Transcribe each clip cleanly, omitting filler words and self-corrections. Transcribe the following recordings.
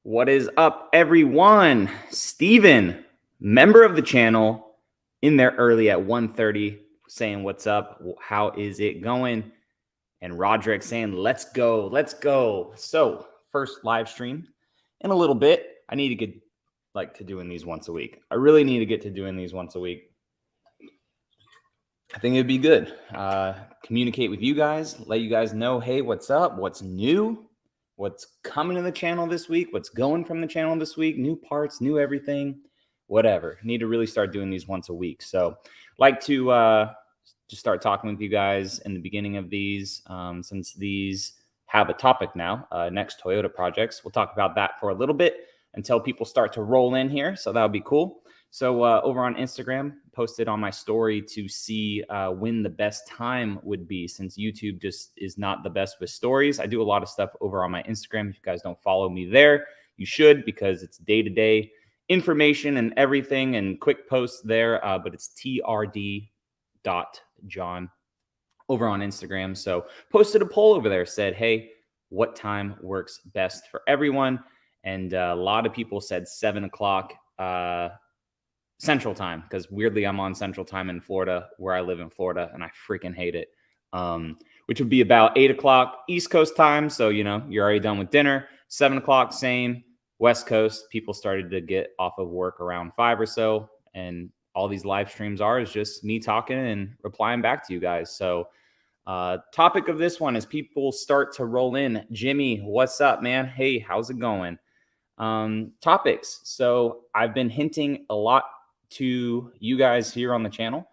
What is up, everyone? Steven, member of the channel, in there early at 1:30, saying what's up, how is it going? And Roderick saying, let's go, let's go. So first live stream in a little bit. I need to get to doing these once a week. I really need to get to doing these once a week. I think it'd be good. Communicate with you guys, let you guys know, hey, what's up, what's new, what's coming to the channel this week, what's going from the channel this week, new parts, new everything, whatever. Need to really start doing these once a week. So like to just start talking with you guys in the beginning of these, since these have a topic now, next Toyota projects. We'll talk about that for a little bit until people start to roll in here. So that'll be cool. So over on Instagram, posted on my story to see when the best time would be, since YouTube just is not the best with stories. I do a lot of stuff over on my Instagram. If you guys don't follow me there, you should, because it's day-to-day information and everything and quick posts there. But it's TRD.jon over on Instagram. So posted a poll over there, said, hey, what time works best for everyone? And a lot of people said 7 o'clock Central time, because weirdly I'm on Central time in Florida, where I live in Florida, and I freaking hate it. Which would be about 8 o'clock East Coast time. So, you know, you're already done with dinner. 7 o'clock, same. West Coast, people started to get off of work around 5 or so. And all these live streams is just me talking and replying back to you guys. So topic of this one is people start to roll in. Jimmy, what's up, man? Hey, how's it going? Topics. So I've been hinting a lot to you guys here on the channel,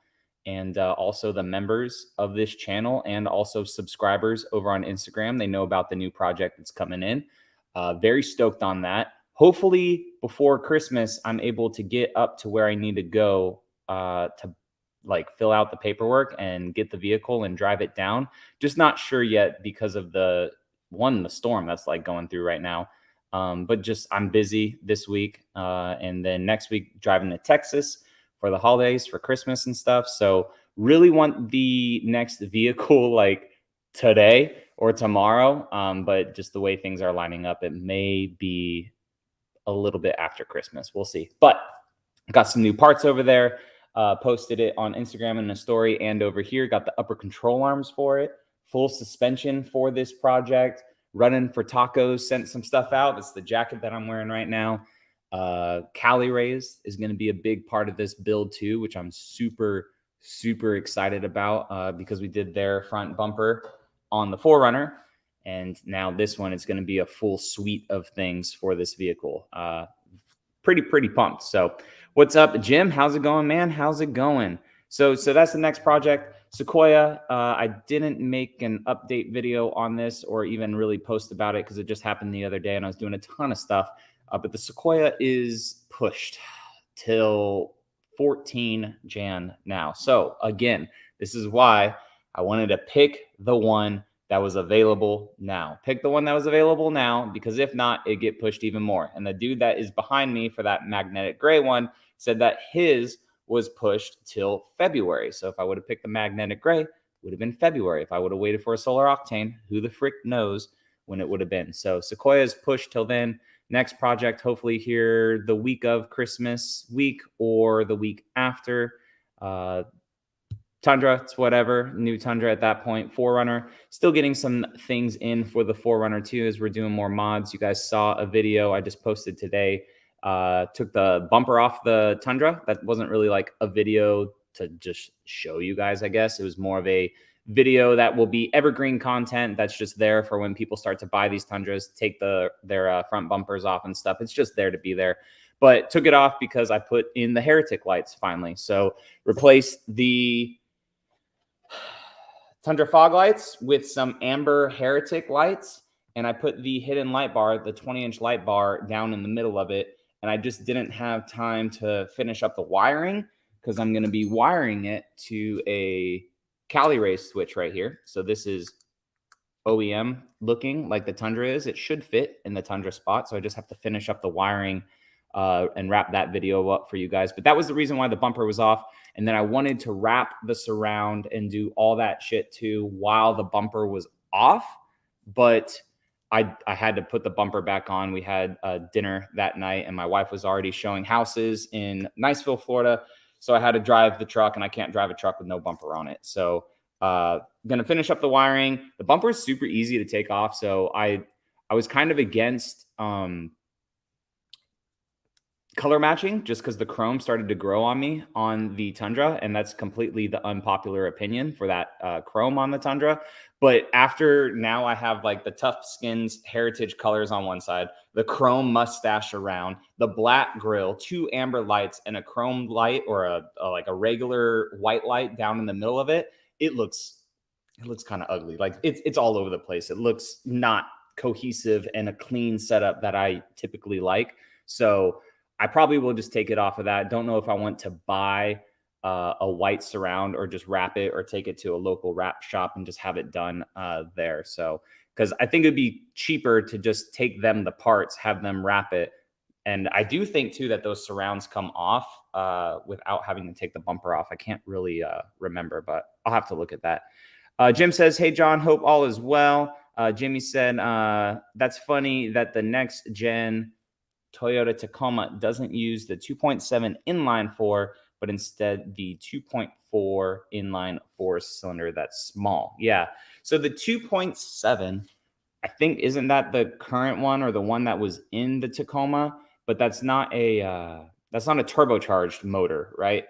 and also the members of this channel, and also subscribers over on Instagram. They know about the new project that's coming in. Very stoked on that. Hopefully before Christmas, I'm able to get up to where I need to go to fill out the paperwork and get the vehicle and drive it down. Just not sure yet because of the storm that's going through right now. But just I'm busy this week, and then next week driving to Texas for the holidays, for Christmas and stuff. So really want the next vehicle today or tomorrow. But just the way things are lining up, it may be a little bit after Christmas. We'll see. But got some new parts over there. Posted it on Instagram in a story, and over here got the upper control arms for it, full suspension for this project. Running for tacos, sent some stuff out. It's the jacket that I'm wearing right now. Cali Rays is going to be a big part of this build too, which I'm super, super excited about because we did their front bumper on the 4Runner. And now this one is going to be a full suite of things for this vehicle. Pretty pumped. So what's up, Jim? How's it going, man? How's it going? So that's the next project. Sequoia, I didn't make an update video on this or even really post about it because it just happened the other day and I was doing a ton of stuff. But the Sequoia is pushed till 14 Jan now. So again, this is why I wanted to pick the one that was available now. Pick the one that was available now, because if not, it get pushed even more. And the dude that is behind me for that magnetic gray one said that his was pushed till February. So if I would have picked the magnetic gray, it would have been February. If I would have waited for a solar octane, who the frick knows when it would have been. So Sequoia is pushed till then. Next project, hopefully here the week of Christmas week or the week after. Tundra, it's whatever, new Tundra at that point. 4Runner, still getting some things in for the 4Runner too as we're doing more mods. You guys saw a video I just posted today. Took the bumper off the Tundra. That wasn't really a video to just show you guys, I guess. It was more of a video that will be evergreen content that's just there for when people start to buy these Tundras, take their front bumpers off and stuff. It's just there to be there. But took it off because I put in the Heretic lights finally. So replaced the Tundra fog lights with some amber Heretic lights. And I put the hidden light bar, the 20-inch light bar, down in the middle of it. And I just didn't have time to finish up the wiring because I'm going to be wiring it to a Cali Race switch right here. So this is OEM looking like the Tundra is. It should fit in the Tundra spot. So I just have to finish up the wiring and wrap that video up for you guys. But that was the reason why the bumper was off. And then I wanted to wrap the surround and do all that shit too while the bumper was off. But I had to put the bumper back on. We had dinner that night, and my wife was already showing houses in Niceville, Florida. So I had to drive the truck, and I can't drive a truck with no bumper on it. So gonna finish up the wiring. The bumper is super easy to take off. So I was kind of against color matching just because the chrome started to grow on me on the Tundra, and that's completely the unpopular opinion for that chrome on the Tundra. But after now, I have like the Tough Skins heritage colors on one side, the chrome mustache around, the black grill, 2 amber lights, and a chrome light or like a regular white light down in the middle of it. It looks kind of ugly. Like it's all over the place. It looks not cohesive and a clean setup that I typically like. So I probably will just take it off of that. Don't know if I want to buy a white surround or just wrap it or take it to a local wrap shop and just have it done there. So, because I think it'd be cheaper to just take them the parts, have them wrap it. And I do think too that those surrounds come off without having to take the bumper off. I can't really remember, but I'll have to look at that. Jim says, "Hey John, hope all is well." Jimmy said, "That's funny that the next gen Toyota Tacoma doesn't use the 2.7 inline 4, but instead the 2.4 inline 4-cylinder that's small." Yeah. So the 2.7, I think, isn't that the current one or the one that was in the Tacoma? But that's not a turbocharged motor, right?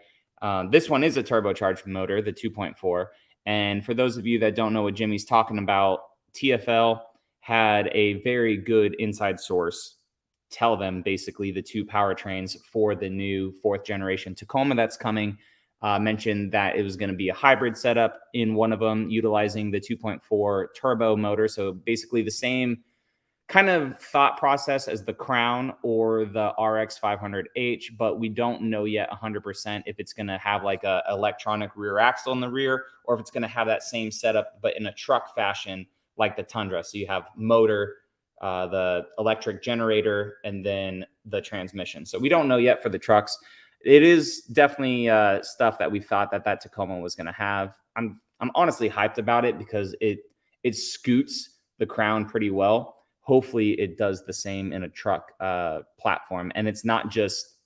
This one is a turbocharged motor, the 2.4. And for those of you that don't know what Jimmy's talking about, TFL had a very good inside source tell them basically the 2 powertrains for the new 4th generation Tacoma that's coming. Mentioned that it was going to be a hybrid setup in one of them, utilizing the 2.4 turbo motor. So basically the same kind of thought process as the Crown or the RX 500H, but we don't know yet 100% if it's going to have like a electronic rear axle in the rear, or if it's going to have that same setup, but in a truck fashion like the Tundra. So you have motor, the electric generator, and then the transmission. So we don't know yet for the trucks. It is definitely stuff that we thought that Tacoma was going to have. I'm honestly hyped about it because it scoots the Crown pretty well. Hopefully it does the same in a truck platform, and it's not just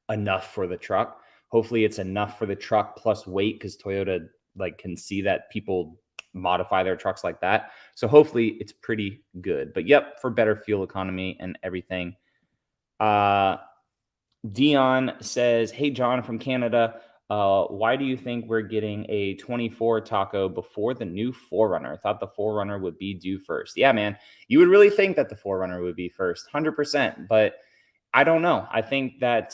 enough for the truck. Hopefully it's enough for the truck plus weight, because Toyota like can see that people modify their trucks like that. So hopefully it's pretty good. But yep, for better fuel economy and everything. Dion says, "Hey John from Canada, why do you think we're getting a 24 Taco before the new 4Runner? Thought the 4Runner would be due first." Yeah, man, you would really think that the 4Runner would be first, 100%. But I don't know. I think that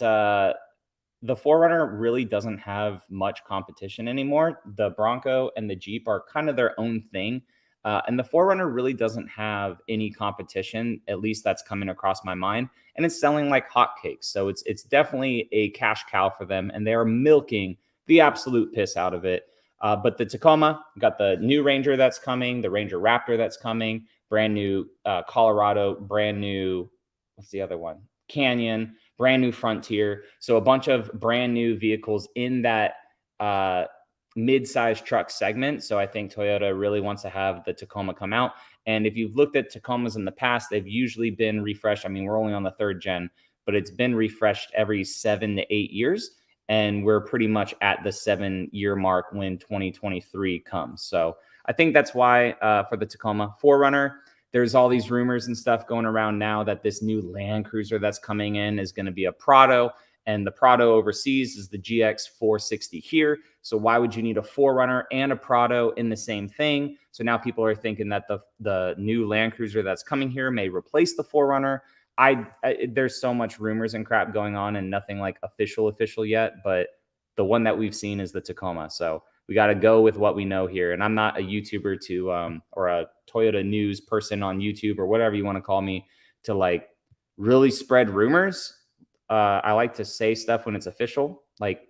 the 4Runner really doesn't have much competition anymore. The Bronco and the Jeep are kind of their own thing. And the 4Runner really doesn't have any competition, at least that's coming across my mind. And it's selling like hotcakes. So it's definitely a cash cow for them. And they're milking the absolute piss out of it. But the Tacoma, got the new Ranger that's coming, the Ranger Raptor that's coming, brand new Colorado, brand new, what's the other one? Canyon, brand new Frontier. So a bunch of brand new vehicles in that mid-sized truck segment. So I think Toyota really wants to have the Tacoma come out. And if you've looked at Tacomas in the past, they've usually been refreshed. I mean, we're only on the 3rd gen, but it's been refreshed every 7 to 8 years. And we're pretty much at the 7-year mark when 2023 comes. So I think that's why for the Tacoma 4Runner, there's all these rumors and stuff going around now that this new Land Cruiser that's coming in is going to be a Prado. And the Prado overseas is the GX 460 here. So why would you need a 4Runner and a Prado in the same thing? So now people are thinking that the new Land Cruiser that's coming here may replace the 4Runner. There's so much rumors and crap going on and nothing like official yet. But the one that we've seen is the Tacoma. So we got to go with what we know here. And I'm not a YouTuber or a Toyota news person on YouTube or whatever you want to call me to like really spread rumors. I like to say stuff when it's official, like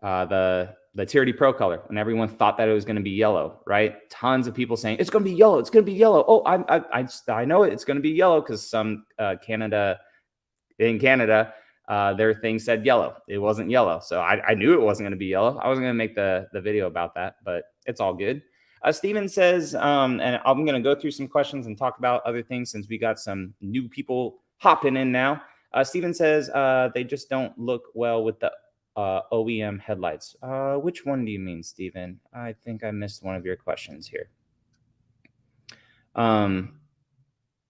the TRD Pro color, when everyone thought that it was going to be yellow, right? Tons of people saying it's going to be yellow. It's going to be yellow. Oh, I know it. It's going to be yellow because some in Canada, their thing said yellow. It wasn't yellow, so I knew it wasn't going to be yellow. I wasn't going to make the video about that, but it's all good. Steven says, and I'm going to go through some questions and talk about other things since we got some new people hopping in now. Steven says they just don't look well with the OEM headlights. Which one do you mean, Steven? I think I missed one of your questions here.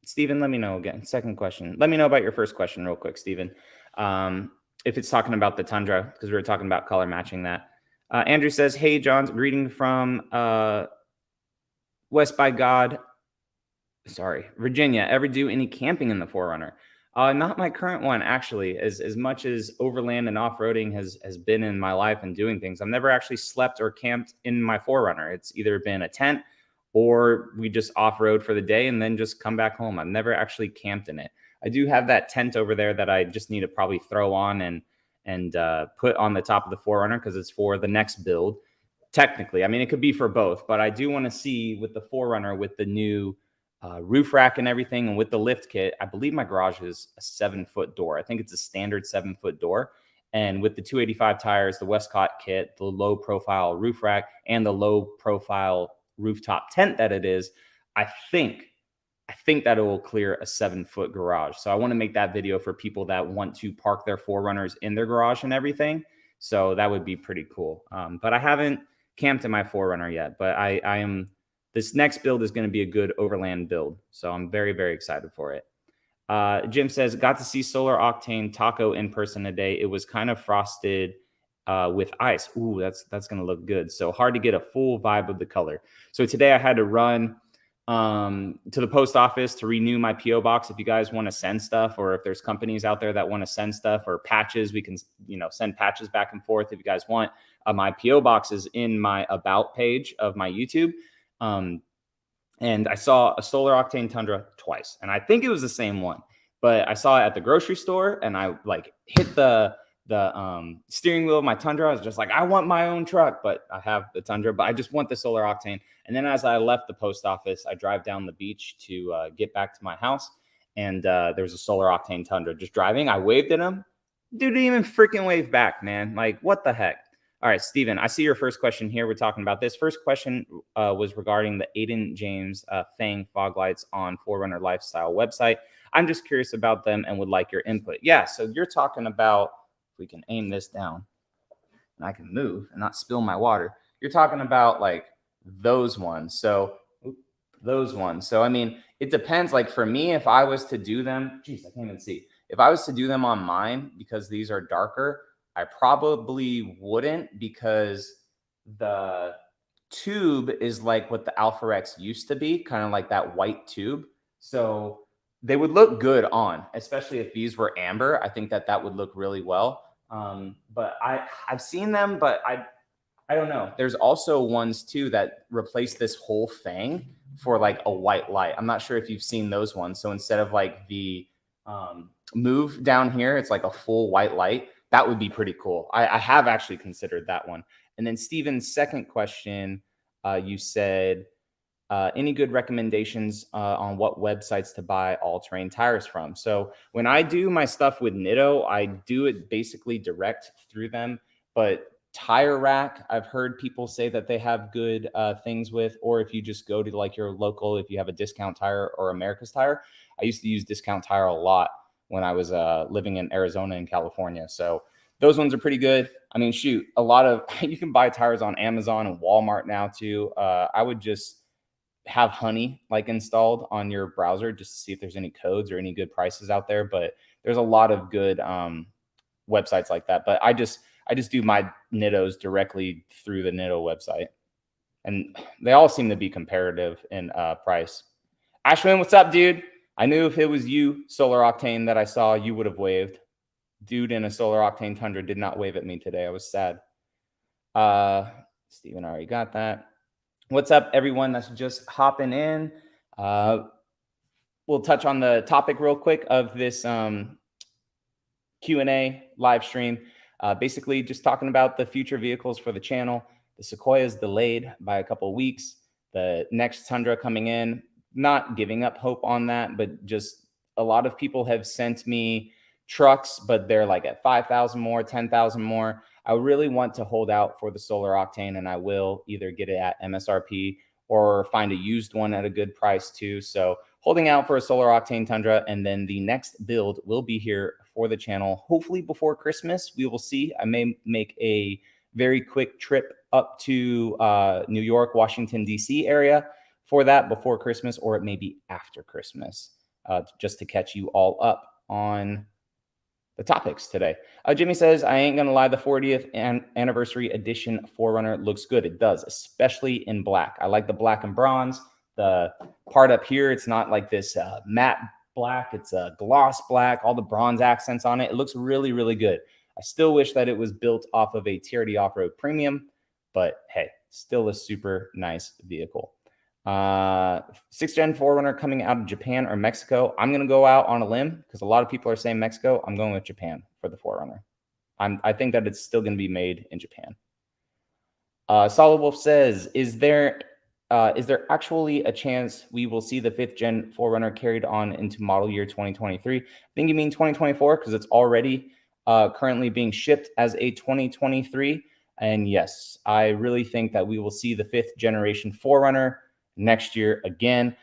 Steven, let me know again. Second question. Let me know about your first question real quick, Steven. If it's talking about the Tundra, because we were talking about color matching that. Andrew says, hey, John, greeting from West by God. Sorry, Virginia. Ever do any camping in the 4Runner? Not my current one, actually. As much as overland and off-roading has been in my life and doing things, I've never actually slept or camped in my 4Runner. It's either been a tent or we just off-road for the day and then just come back home. I've never actually camped in it. I do have that tent over there that I just need to probably throw on and put on the top of the 4Runner because it's for the next build. Technically, I mean, it could be for both, but I do want to see with the 4Runner with the new roof rack and everything, and with the lift kit, I believe my garage is a 7-foot door. I think it's a standard 7-foot door. And with the 285 tires, the Westcott kit, the low profile roof rack, and the low profile rooftop tent that it is, I think that it will clear a 7-foot garage. So I want to make that video for people that want to park their 4Runners in their garage and everything. So that would be pretty cool. But I haven't camped in my 4Runner yet, but I am. This next build is going to be a good overland build. So I'm very, very excited for it. Jim says, got to see Solar Octane Taco in person today. It was kind of frosted with ice. Ooh, that's going to look good. So hard to get a full vibe of the color. So today I had to run to the post office to renew my PO box. If you guys want to send stuff, or if there's companies out there that want to send stuff or patches, we can, send patches back and forth if you guys want. My PO box is in my about page of my YouTube. And I saw a Solar Octane Tundra twice, and I think it was the same one, but I saw it at the grocery store, and I hit the steering wheel of my Tundra. I was just like, I want my own truck, but I have the Tundra, but I just want the Solar Octane. And then as I left the post office, I drive down the beach to get back to my house, and there was a Solar Octane Tundra just driving. I waved at him. Dude didn't even freaking wave back, man. Like, what the heck? All right, Steven, I see your first question here. We're talking about this. First question was regarding the Aiden James Fang fog lights on 4Runner Lifestyle website. I'm just curious about them and would like your input. Yeah, so you're talking about, if we can aim this down and I can move and not spill my water. You're talking about like those ones. So those ones. So, I mean, it depends. Like for me, if I was to do them, geez, I can't even see. If I was to do them on mine, because these are darker, I probably wouldn't, because the tube is like what the Alpha X used to be, kind of like that white tube. So they would look good on, especially if these were amber. I think that would look really well. But I've seen them, but I don't know. There's also ones too that replace this whole thing for like a white light. I'm not sure if you've seen those ones. So instead of like the move down here, it's like a full white light. That would be pretty cool. I have actually considered that one. And then Steven's second question, you said, any good recommendations on what websites to buy all-terrain tires from? So when I do my stuff with Nitto, I do it basically direct through them. But Tire Rack, I've heard people say that they have good things with, or if you just go to like your local, if you have a Discount Tire or America's Tire. I used to use Discount Tire a lot when I was living in Arizona and California. So those ones are pretty good. I mean, shoot, a lot of, you can buy tires on Amazon and Walmart now too. I would just have Honey like installed on your browser just to see if there's any codes or any good prices out there. But there's a lot of good websites like that. But I just do my Nittos directly through the Nitto website. And they all seem to be comparative in price. Ashwin, what's up, dude? I knew if it was you, Solar Octane, that I saw, you would have waved. Dude in a Solar Octane Tundra did not wave at me today. I was sad. Steven already got that. What's up, everyone that's just hopping in? We'll touch on the topic real quick of this Q&A live stream. Basically, just talking about the future vehicles for the channel. The Sequoia is delayed by a couple of weeks. The next Tundra coming in. Not giving up hope on that, but just a lot of people have sent me trucks, but they're like at 5,000 more, 10,000 more. I really want to hold out for the Solar Octane, and I will either get it at MSRP or find a used one at a good price too. So holding out for a solar octane Tundra, and then the next build will be here for the channel, hopefully before Christmas. We will see. I may make a very quick trip up to New York, Washington, D.C. area for that before Christmas, or it may be after Christmas, just to catch you all up on the topics today. Jimmy says, I ain't gonna lie, the 40th anniversary edition 4Runner looks good. It does, especially in black. I like the black and bronze. The part up here, it's not like this matte black. It's a gloss black, all the bronze accents on it. It looks really, really good. I still wish that it was built off of a TRD Off-Road Premium, but hey, still a super nice vehicle. 6th gen 4Runner coming out of Japan or Mexico. I'm going to go out on a limb because a lot of people are saying Mexico. I'm going with Japan for the 4Runner. I think that it's still going to be made in Japan. Solid Wolf says, is there actually a chance we will see the 5th gen 4Runner carried on into model year 2023? I think you mean 2024 because it's already currently being shipped as a 2023. And yes, I really think that we will see the 5th generation 4Runner next year again.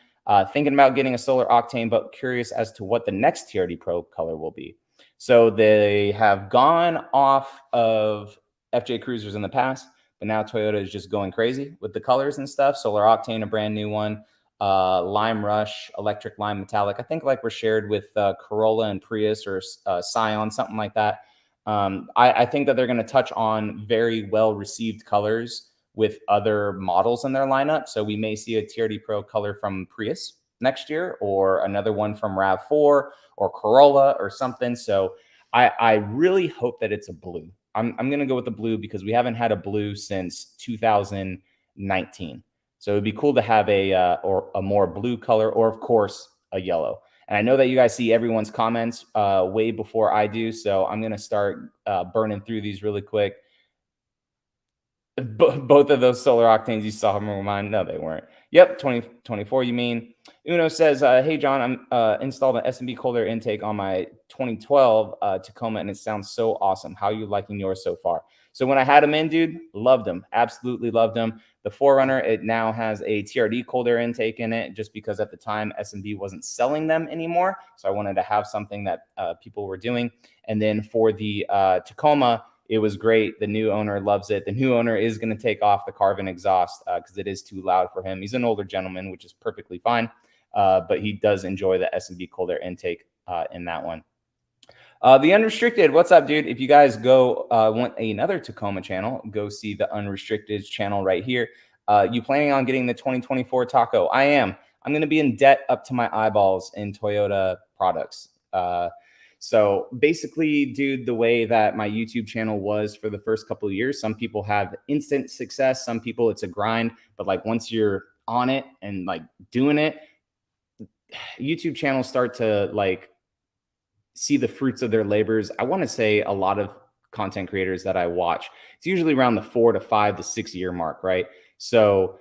Thinking about getting a solar octane, but curious as to what the next TRD Pro color will be. So they have gone off of FJ Cruisers in the past, but now Toyota is just going crazy with the colors and stuff. Solar octane, a brand new one. Lime Rush, electric lime metallic. I think like we're shared with Corolla and Prius or Scion, something like that. I think that they're going to touch on very well received colors with other models in their lineup. So we may see a TRD Pro color from Prius next year, or another one from RAV4 or Corolla or something. So I really hope that it's a blue. I'm going to go with the blue because we haven't had a blue since 2019. So it'd be cool to have a more blue color, or of course a yellow. And I know that you guys see everyone's comments way before I do. So I'm going to start burning through these really quick. Both of those solar octanes you saw them mine. No, they weren't. Yep, 2024 you mean. Uno says, hey, John, I'm installed an S&B cold air intake on my 2012 Tacoma, and it sounds so awesome. How are you liking yours so far? So when I had them in, dude, loved them. Absolutely loved them. The 4Runner, it now has a TRD cold air intake in it just because at the time S&B wasn't selling them anymore. So I wanted to have something that people were doing. And then for the Tacoma, it was great. The new owner loves it. The new owner is going to take off the carbon exhaust because it is too loud for him. He's an older gentleman, which is perfectly fine. But he does enjoy the S&B cold air intake in that one. The Unrestricted, what's up, dude? If you guys go want another Tacoma channel, go see the Unrestricted channel right here. You planning on getting the 2024 Taco? I am. I'm going to be in debt up to my eyeballs in Toyota products. So basically, dude, the way that my YouTube channel was for the first couple of years, some people have instant success. Some people it's a grind. But like once you're on it and like doing it, YouTube channels start to like see the fruits of their labors. I want to say a lot of content creators that I watch, it's usually around the 4 to 5 to 6 year mark, right? So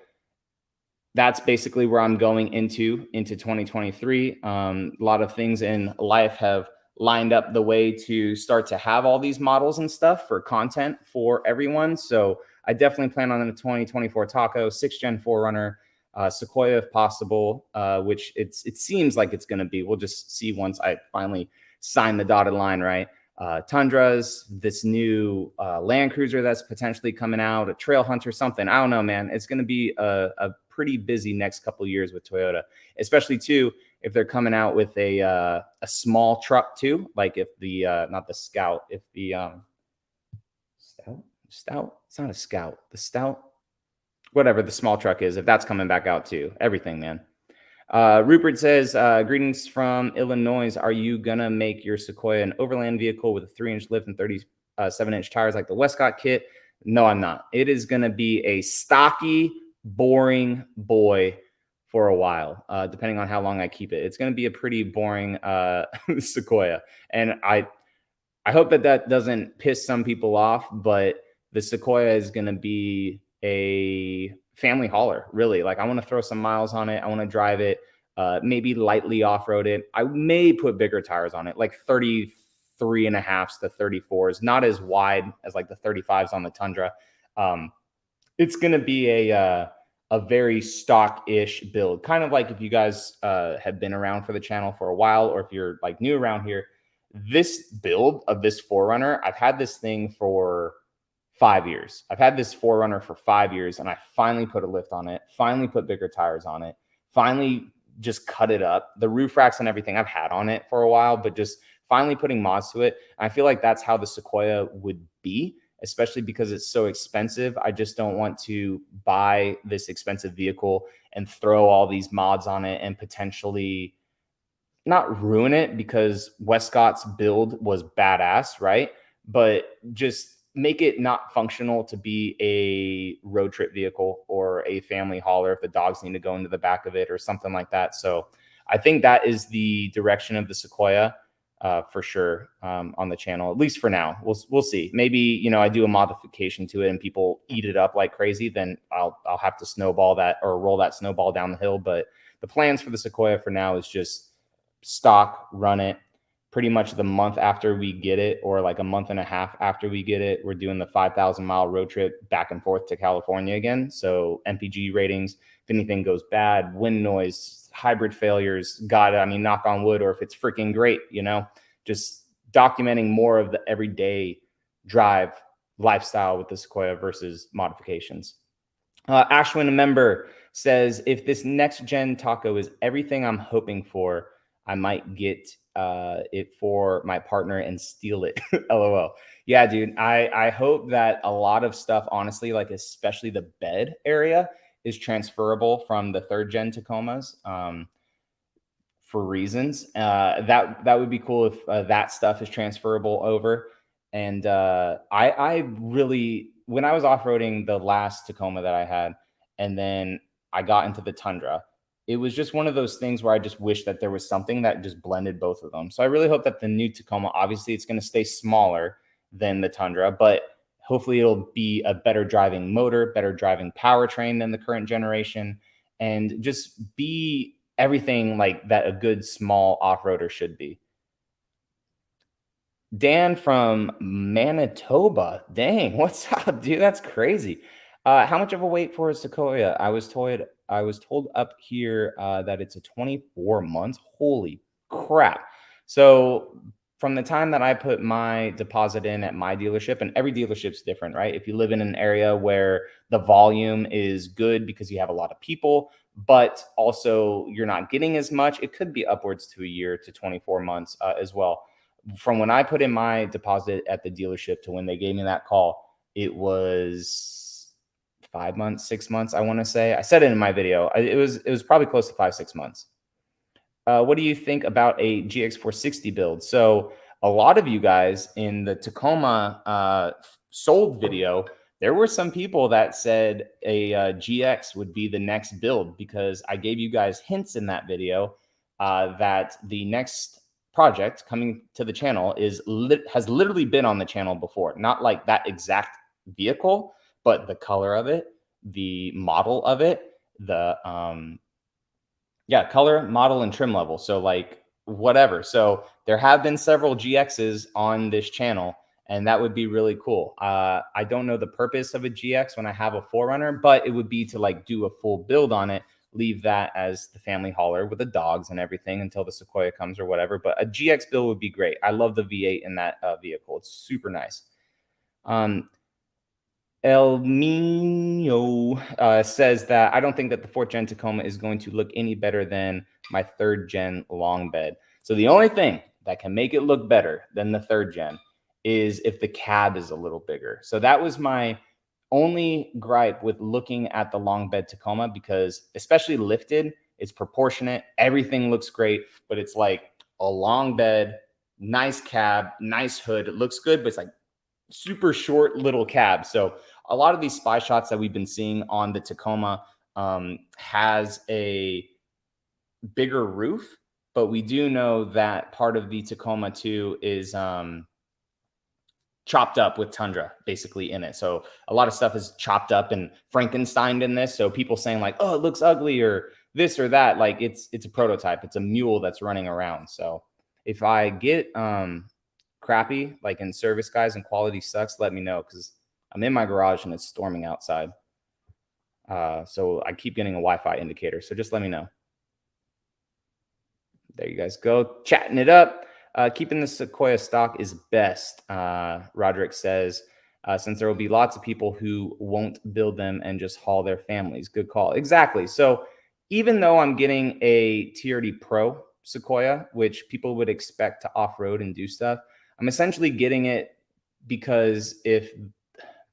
that's basically where I'm going into 2023. A lot of things in life have lined up the way to start to have all these models and stuff for content for everyone. So I definitely plan on a 2024 Taco, 6th gen 4Runner, Sequoia if possible, which it seems like it's going to be. We'll just see once I finally sign the dotted line, right? Tundras, this new Land Cruiser that's potentially coming out, a Trail Hunter, something. I don't know, man. It's going to be a pretty busy next couple of years with Toyota, especially too if they're coming out with a small truck too, like if the not the Scout, if the Stout, it's not a Scout, the Stout, whatever the small truck is, if that's coming back out too. Everything, man. Rupert says, greetings from Illinois. Are you gonna make your Sequoia an overland vehicle with a 3-inch lift and 37-inch tires like the Westcott kit? No, I'm not. It is gonna be a stocky, boring boy for a while, depending on how long I keep it. It's gonna be a pretty boring Sequoia, and I hope that doesn't piss some people off, but the Sequoia is gonna be a family hauler, really. Like I want to throw some miles on it. I want to drive it, maybe lightly off-road it. I may put bigger tires on it, like 33.5s to 34s, not as wide as like the 35s on the Tundra. It's going to be a a very stock-ish build, kind of like if you guys have been around for the channel for a while, or if you're like new around here. This build of this 4Runner, I've had this thing for 5 years. I've had this 4Runner for 5 years, and I finally put a lift on it, finally put bigger tires on it, finally just cut it up. The roof racks and everything I've had on it for a while, but just finally putting mods to it. I feel like that's how the Sequoia would be, especially because it's so expensive. I just don't want to buy this expensive vehicle and throw all these mods on it and potentially not ruin it, because Westcott's build was badass, right? But just make it not functional to be a road trip vehicle or a family hauler if the dogs need to go into the back of it or something like that. So I think that is the direction of the Sequoia for sure on the channel, at least for now. We'll see. Maybe, you know, I do a modification to it and people eat it up like crazy, then I'll have to snowball that or roll that snowball down the hill. But the plans for the Sequoia for now is just stock, run it. Pretty much the month after we get it, or like a month and a half after we get it, we're doing the 5,000-mile road trip back and forth to California again. So MPG ratings, if anything goes bad, wind noise, hybrid failures, God, I mean, knock on wood, or if it's freaking great, you know, just documenting more of the everyday drive lifestyle with the Sequoia versus modifications. Ashwin, a member, says, if this next gen taco is everything I'm hoping for, I might get it for my partner and steal it. LOL. Yeah, dude. I hope that a lot of stuff, honestly, like especially the bed area, is transferable from the 3rd gen Tacomas for reasons. That would be cool if that stuff is transferable over. And I really, when I was off-roading the last Tacoma that I had, and then I got into the Tundra, it was just one of those things where I just wish that there was something that just blended both of them. So I really hope that the new Tacoma, obviously it's going to stay smaller than the Tundra, but hopefully it'll be a better driving motor, better driving powertrain than the current generation, and just be everything like that a good small off-roader should be. Dan from Manitoba. Dang, what's up, dude? That's crazy. How much of a wait for a Sequoia? I was told up here that it's a 24 months. Holy crap. So from the time that I put my deposit in at my dealership, and every dealership's different, right? If you live in an area where the volume is good because you have a lot of people, but also you're not getting as much, it could be upwards to a year to 24 months as well. From when I put in my deposit at the dealership to when they gave me that call, it was 5 months, 6 months. I want to say, I said it in my video. It was probably close to 5-6 months. What do you think about a GX460 build? So a lot of you guys in the Tacoma sold video, there were some people that said a GX would be the next build, because I gave you guys hints in that video that the next project coming to the channel has literally been on the channel before. Not like that exact vehicle, but the color of it, the model of it, the color, model, and trim level. So like whatever. So there have been several GXs on this channel, and that would be really cool. I don't know the purpose of a GX when I have a 4Runner, but it would be to like do a full build on it, leave that as the family hauler with the dogs and everything until the Sequoia comes or whatever. But a GX build would be great. I love the V8 in that vehicle. It's super nice. El Mino says that I don't think that the 4th gen Tacoma is going to look any better than my 3rd gen long bed. So the only thing that can make it look better than the 3rd gen is if the cab is a little bigger. So that was my only gripe with looking at the long bed Tacoma, because especially lifted, it's proportionate. Everything looks great, but it's like a long bed, nice cab, nice hood. It looks good, but it's like super short little cab. So a lot of these spy shots that we've been seeing on the Tacoma has a bigger roof, but we do know that part of the Tacoma too is chopped up with Tundra basically in it. So a lot of stuff is chopped up and Frankensteined in this. So people saying like, oh, it looks ugly or this or that, like it's a prototype. It's a mule that's running around. So if I get crappy, like in service guys and quality sucks, let me know, because I'm in my garage and it's storming outside. So I keep getting a Wi-Fi indicator. So just let me know. There you guys go, chatting it up. Keeping the Sequoia stock is best, Roderick says, since there will be lots of people who won't build them and just haul their families. Good call. Exactly. So even though I'm getting a TRD Pro Sequoia, which people would expect to off-road and do stuff, I'm essentially getting it because if,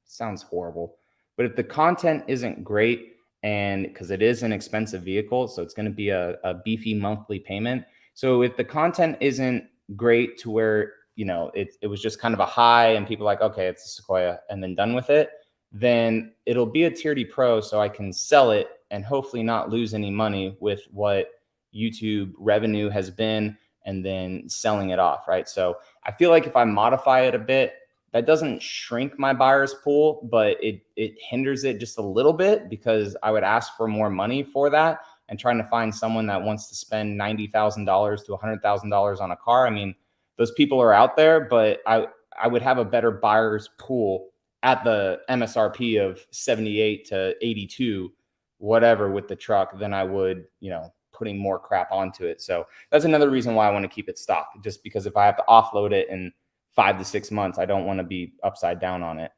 sounds horrible, but if the content isn't great, and because it is an expensive vehicle, so it's going to be a beefy monthly payment. So if the content isn't great to where, you know, it was just kind of a high and people are like, okay, it's a Sequoia and then done with it, then it'll be a TRD Pro so I can sell it and hopefully not lose any money with what YouTube revenue has been and then selling it off, right? So I feel like if I modify it a bit, that doesn't shrink my buyer's pool, but it hinders it just a little bit because I would ask for more money for that, and trying to find someone that wants to spend $90,000 to $100,000 on a car. I mean, those people are out there, but I would have a better buyer's pool at the MSRP of 78 to 82, whatever, with the truck than I would, you know, putting more crap onto it. So that's another reason why I want to keep it stock, just because if I have to offload it in 5 to 6 months, I don't want to be upside down on it.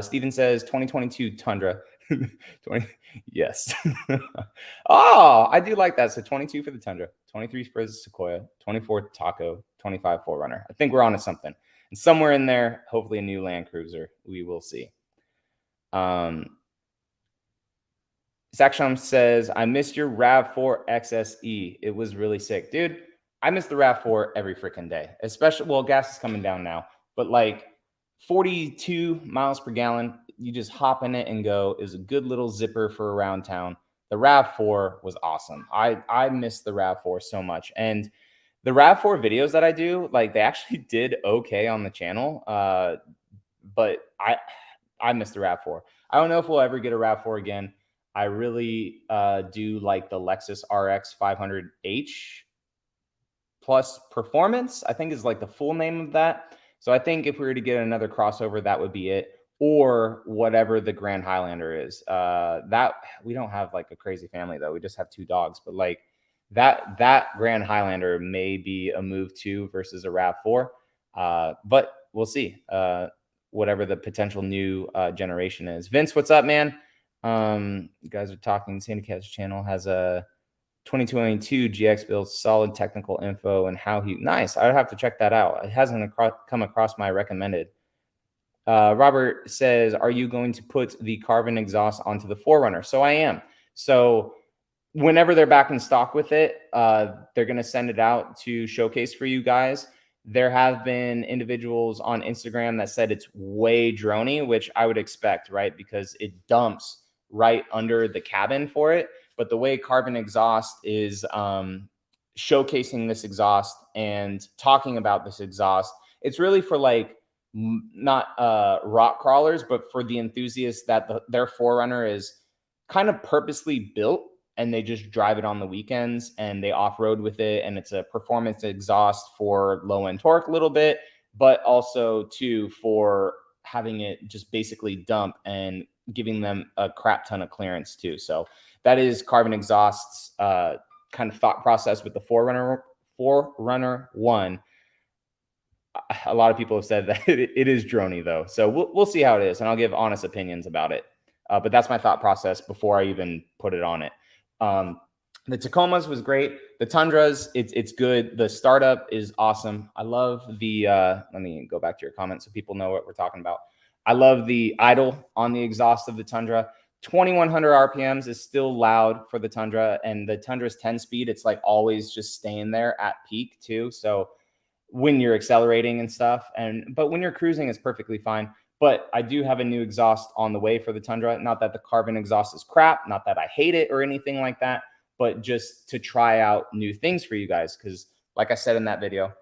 Steven says 2022 Tundra. 20, yes. Oh, I do like that. So 22 for the Tundra, 23 for the Sequoia, 24 Taco, 25 4Runner. I think we're on to something. And somewhere in there, hopefully a new Land Cruiser. We will see. Saksham says, I missed your RAV4 XSE. It was really sick. Dude, I miss the RAV4 every freaking day. Especially, well, gas is coming down now. But like 42 miles per gallon, you just hop in it and go. Is a good little zipper for around town. The RAV4 was awesome. I miss the RAV4 so much. And the RAV4 videos that I do, like, they actually did okay on the channel. But I miss the RAV4. I don't know if we'll ever get a RAV4 again. I really do like the Lexus RX 500H plus performance, I think is like the full name of that. So I think if we were to get another crossover, that would be it, or whatever the Grand Highlander is. That we don't have like a crazy family though. We just have 2 dogs, but like that Grand Highlander may be a move too versus a RAV4. But we'll see. Whatever the potential new generation is. Vince, what's up, man? You guys are talking. Sandy Cat's channel has a 2022 GX build, solid technical info, and how he nice. I would have to check that out. It hasn't come across my recommended. Robert says, are you going to put the carbon exhaust onto the 4Runner? So I am. So whenever they're back in stock with it, they're going to send it out to showcase for you guys. There have been individuals on Instagram that said it's way droney, which I would expect, right? Because it dumps right under the cabin for it. But the way Carbon Exhaust is showcasing this exhaust and talking about this exhaust, it's really for like not rock crawlers, but for the enthusiasts that their 4Runner is kind of purposely built and they just drive it on the weekends and they off-road with it. And it's a performance exhaust for low-end torque a little bit, but also too for having it just basically dump and giving them a crap ton of clearance too. So that is Carbon Exhaust's kind of thought process with the 4Runner 1. A lot of people have said that it is droney though. So we'll see how it is, and I'll give honest opinions about it. But that's my thought process before I even put it on it. The Tacomas was great. The Tundras, it's good. The startup is awesome. I love the, let me go back to your comments so people know what we're talking about. I love the idle on the exhaust of the Tundra. 2100 RPMs is still loud for the Tundra, and the Tundra's 10 speed, it's like always just staying there at peak too. So when you're accelerating and stuff, but when you're cruising, it's perfectly fine. But I do have a new exhaust on the way for the Tundra. Not that the carbon exhaust is crap, not that I hate it or anything like that, but just to try out new things for you guys. Because like I said in that video,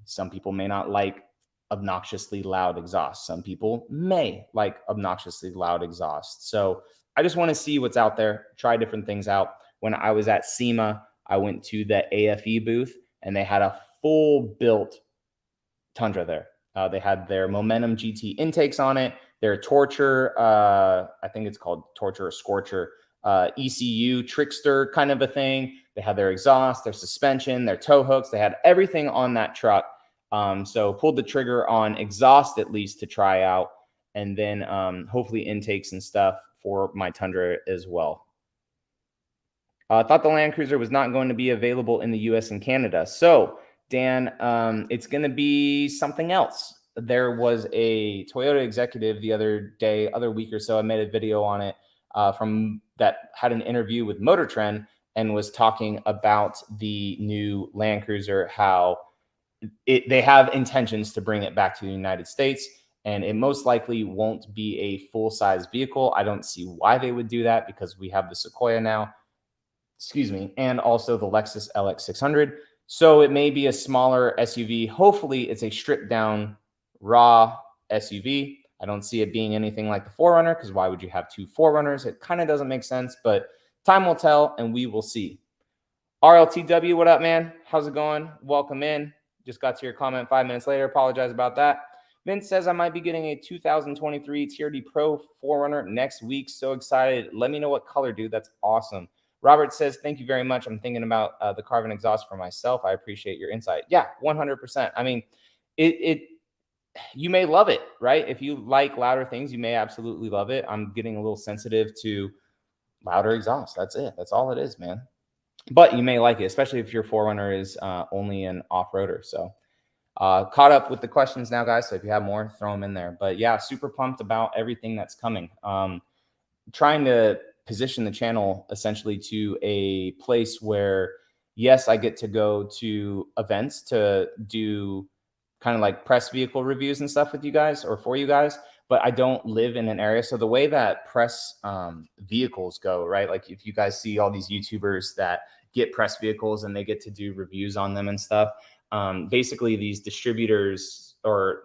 some people may not like obnoxiously loud exhaust. Some people may like obnoxiously loud exhaust. So I just want to see what's out there, try different things out. When I was at SEMA, I went to the AFE booth and they had a full built Tundra there. They had their Momentum GT intakes on it. their Torture, I think it's called Torture or Scorcher, ECU Trickster kind of a thing. They had their exhaust, their suspension, their tow hooks. They had everything on that truck. So pulled the trigger on exhaust at least to try out, and then hopefully intakes and stuff for my Tundra as well. Thought the Land Cruiser was not going to be available in the US and Canada. So, Dan, it's going to be something else. There was a Toyota executive the other week or so. I made a video on it from that had an interview with Motor Trend and was talking about the new Land Cruiser, how they have intentions to bring it back to the United States, and it most likely won't be a full-size vehicle. I don't see why they would do that because we have the Sequoia now, and also the Lexus LX600. So it may be a smaller SUV. Hopefully it's a stripped down raw SUV. I don't see it being anything like the 4Runner, because why would you have two 4Runners? It kind of doesn't make sense, but time will tell and we will see. RLTW, what up, man? How's it going? Welcome in. Just got to your comment 5 minutes later. Apologize about that. Vince says I might be getting a 2023 TRD Pro 4Runner next week. So excited. Let me know what color, dude. That's awesome. Robert says, thank you very much. I'm thinking about the carbon exhaust for myself. I appreciate your insight. Yeah, 100%. I mean, you may love it, right? If you like louder things, you may absolutely love it. I'm getting a little sensitive to louder exhaust. That's it. That's all it is, man. But you may like it, especially if your 4Runner is only an off-roader. So caught up with the questions now, guys. So if you have more, throw them in there. But yeah, super pumped about everything that's coming. Trying to position the channel essentially to a place where, yes, I get to go to events to do kind of like press vehicle reviews and stuff with you guys or for you guys, but I don't live in an area. So the way that press vehicles go, right? Like if you guys see all these YouTubers that get press vehicles and they get to do reviews on them and stuff, basically these distributors or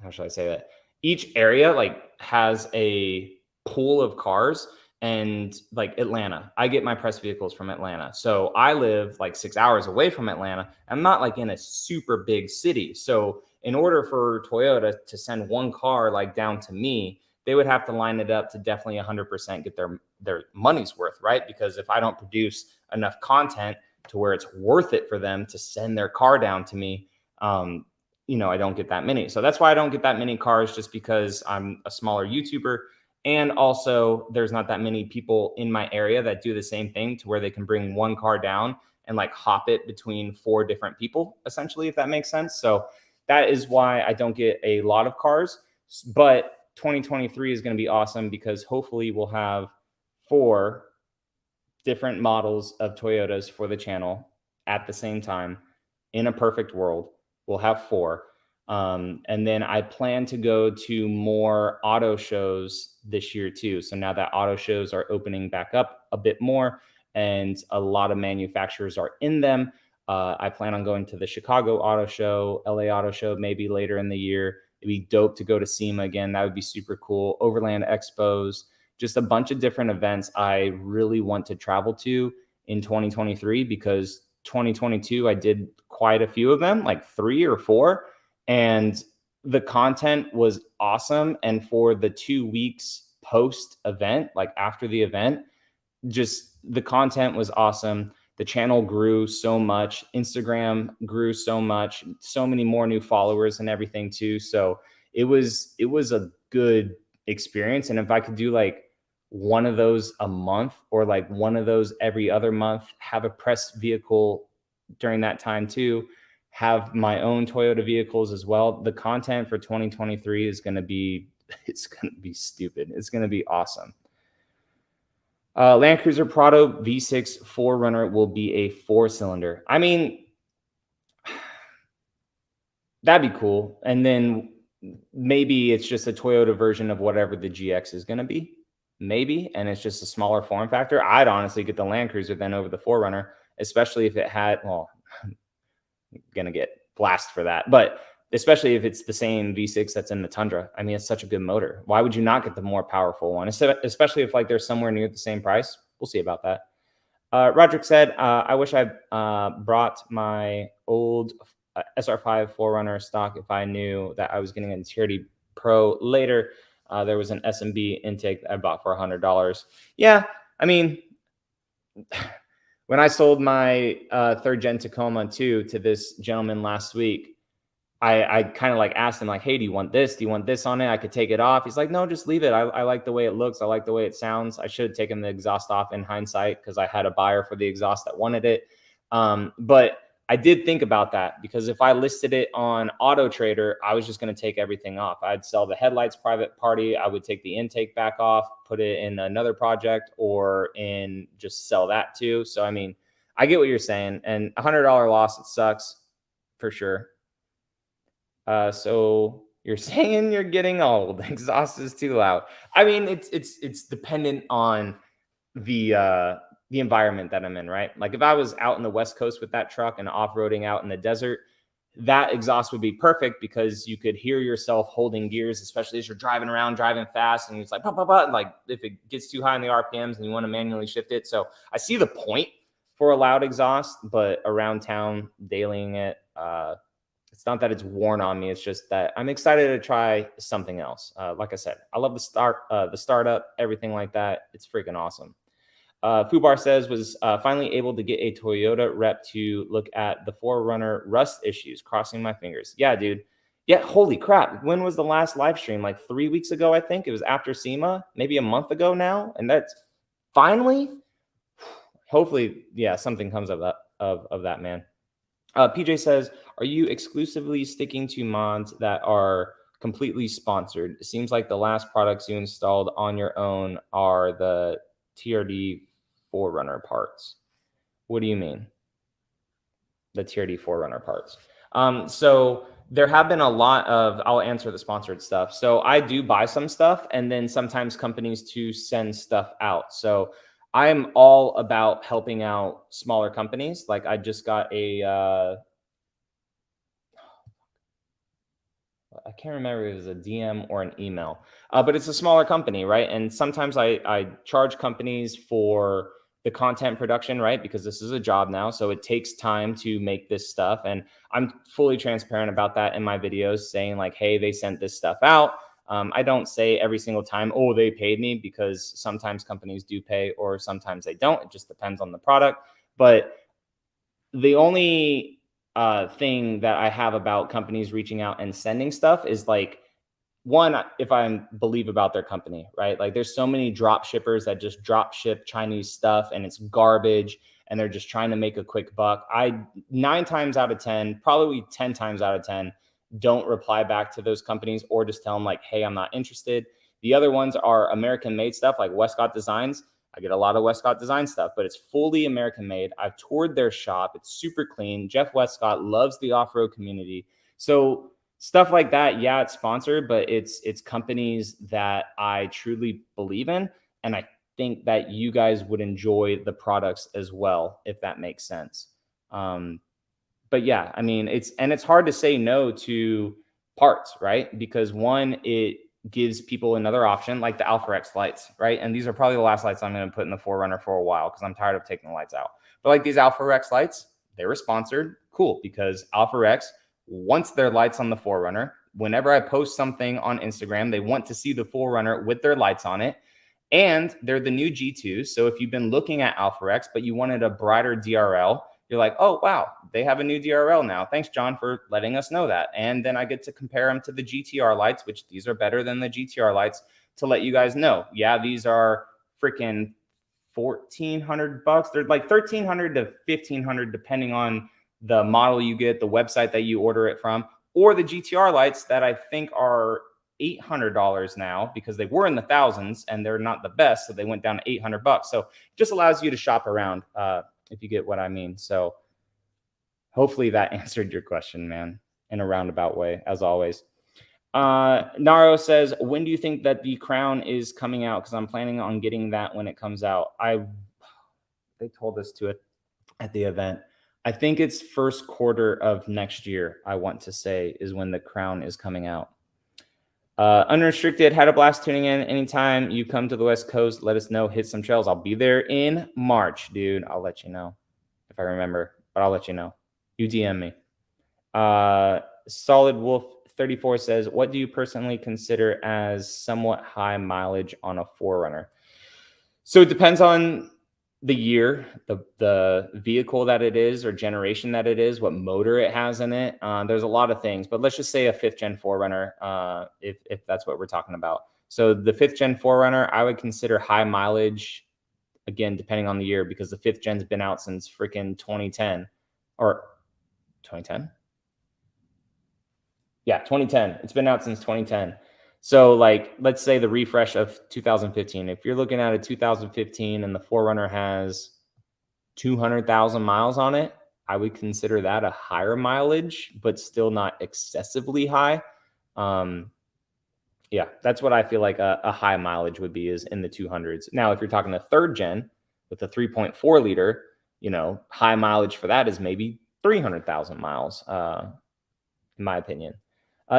how should I say that? Each area like has a pool of cars, and like Atlanta, I get my press vehicles from Atlanta. So I live like 6 hours away from Atlanta. I'm not like in a super big city. So in order for Toyota to send one car like down to me, they would have to line it up to definitely 100% get their money's worth, right? Because if I don't produce enough content to where it's worth it for them to send their car down to me, I don't get that many. So that's why I don't get that many cars, just because I'm a smaller YouTuber. And also there's not that many people in my area that do the same thing to where they can bring one car down and like hop it between 4 different people, essentially, if that makes sense. So that is why I don't get a lot of cars. But 2023 is going to be awesome because hopefully we'll have 4 different models of Toyotas for the channel at the same time. In a perfect world, we'll have 4. And then I plan to go to more auto shows this year too. So now that auto shows are opening back up a bit more and a lot of manufacturers are in them, I plan on going to the Chicago Auto Show, LA Auto Show, maybe later in the year. It'd be dope to go to SEMA again. That would be super cool. Overland Expos, just a bunch of different events I really want to travel to in 2023, because 2022, I did quite a few of them, like 3 or 4. And the content was awesome. And for the 2 weeks post event, like after the event, just the content was awesome. The channel grew so much. Instagram grew so much, so many more new followers and everything too. So it was a good experience. And if I could do like one of those a month or like one of those every other month, have a press vehicle during that time too, have my own Toyota vehicles as well. The content for 2023 is going to be, it's going to be stupid. It's going to be awesome. Land Cruiser Prado V6 4Runner will be a 4-cylinder. I mean, that'd be cool. And then maybe it's just a Toyota version of whatever the GX is going to be. Maybe. And it's just a smaller form factor. I'd honestly get the Land Cruiser then over the 4Runner, especially if it had, well, I'm going to get blast for that. But especially if it's the same V6 that's in the Tundra. I mean, it's such a good motor. Why would you not get the more powerful one? Especially if like they're somewhere near the same price. We'll see about that. Roderick said, I wish I brought my old SR5 4Runner stock if I knew that I was getting a TRD Pro later. There was an SMB intake that I bought for $100. Yeah, I mean, when I sold my third gen Tacoma 2 to this gentleman last week, I kind of like asked him like, hey, do you want this? Do you want this on it? I could take it off. He's like, no, just leave it. I like the way it looks. I like the way it sounds. I should have taken the exhaust off in hindsight because I had a buyer for the exhaust that wanted it. But I did think about that because if I listed it on Auto Trader, I was just going to take everything off. I'd sell the headlights private party. I would take the intake back off, put it in another project or in just sell that too. So, I mean, I get what you're saying, and $100 loss, it sucks for sure. So you're saying you're getting old. Exhaust is too loud. I mean, it's dependent on the environment that I'm in, right? Like if I was out in the West Coast with that truck and off-roading out in the desert, that exhaust would be perfect because you could hear yourself holding gears, especially as you're driving around, driving fast, and it's like, bah, bah, bah, and like if it gets too high in the RPMs and you want to manually shift it. So I see the point for a loud exhaust, but around town, dailying it, it's not that it's worn on me. It's just that I'm excited to try something else. Like I said, I love the startup, everything like that. It's freaking awesome. Fubar says was finally able to get a Toyota rep to look at the 4Runner rust issues. Crossing my fingers. Yeah, dude. Yeah, holy crap. When was the last live stream? Like 3 weeks ago, I think. It was after SEMA, maybe a month ago now. And that's finally, hopefully, yeah, something comes of that, man. PJ says, are you exclusively sticking to mods that are completely sponsored? It seems like the last products you installed on your own are the TRD 4Runner parts. What do you mean? The TRD 4Runner parts. So there have been a lot of, I'll answer the sponsored stuff. So I do buy some stuff and then sometimes companies to send stuff out. So I'm all about helping out smaller companies. Like I just got I can't remember if it was a DM or an email, but it's a smaller company, right? And sometimes I charge companies for the content production, right? Because this is a job now. So it takes time to make this stuff. And I'm fully transparent about that in my videos saying like, hey, they sent this stuff out. I don't say every single time, oh, they paid me, because sometimes companies do pay or sometimes they don't. It just depends on the product. But the only thing that I have about companies reaching out and sending stuff is like, one, if I believe about their company, right? Like there's so many drop shippers that just drop ship Chinese stuff and it's garbage and they're just trying to make a quick buck. 9 times out of 10, probably 10 times out of 10, don't reply back to those companies or just tell them like, hey, I'm not interested. The other ones are American made stuff like Westcott Designs. I get a lot of Westcott Design stuff, but it's fully American made. I've toured their shop. It's super clean. Jeff Westcott loves the off-road community. So stuff like that, yeah, it's sponsored, but it's companies that I truly believe in. And I think that you guys would enjoy the products as well, if that makes sense. But yeah, I mean, it's hard to say no to parts, right? Because one, it gives people another option, like the Alpha X lights, right? And these are probably the last lights I'm going to put in the 4Runner for a while because I'm tired of taking the lights out. But like these Alpha X lights, they were sponsored. Cool, because Alpha X wants their lights on the 4Runner. Whenever I post something on Instagram, they want to see the 4Runner with their lights on it. And they're the new G2s. So if you've been looking at Alpha X, but you wanted a brighter DRL, you're like, oh, wow, they have a new DRL now. Thanks, John, for letting us know that. And then I get to compare them to the GTR lights, which these are better than the GTR lights, to let you guys know. Yeah, these are freaking $1,400. They're like $1,300 to $1,500, depending on the model you get, the website that you order it from, or the GTR lights that I think are $800 now, because they were in the thousands and they're not the best. So they went down to $800. So it just allows you to shop around, if you get what I mean. So hopefully that answered your question, man, in a roundabout way, as always. Naro says, when do you think that the Crown is coming out? Because I'm planning on getting that when it comes out. They told us to it at the event. I think it's first quarter of next year, I want to say, is when the Crown is coming out. Unrestricted, had a blast tuning in. Anytime you come to the West Coast, let us know. Hit some trails. I'll be there in March, dude. I'll let you know if I remember, but I'll let you know. You DM me. Solid Wolf 34 says, what do you personally consider as somewhat high mileage on a 4Runner? So it depends on the year, the vehicle that it is or generation that it is, what motor it has in it. There's a lot of things, but let's just say a 5th-gen 4Runner, if that's what we're talking about. So the 5th-gen 4Runner, I would consider high mileage, again, depending on the year, because the 5th-gen's been out since freaking 2010 or 2010. Yeah, 2010. It's been out since 2010. So, like, let's say the refresh of 2015. If you're looking at a 2015 and the 4Runner has 200,000 miles on it, I would consider that a higher mileage, but still not excessively high. Yeah, that's what I feel like a high mileage would be, is in the 200s. Now, if you're talking a 3rd-gen with a 3.4 liter, high mileage for that is maybe 300,000 miles, in my opinion.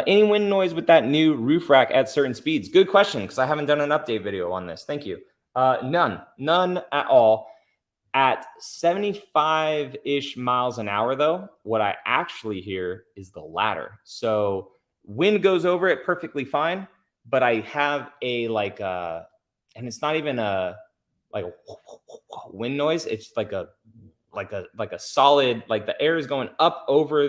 Any wind noise with that new roof rack at certain speeds? Good question, because I haven't done an update video on this. Thank you. None at all. At 75-ish miles an hour, though, what I actually hear is the ladder. So wind goes over it perfectly fine, but I have and it's not even a wind noise. It's like a solid, like the air is going up over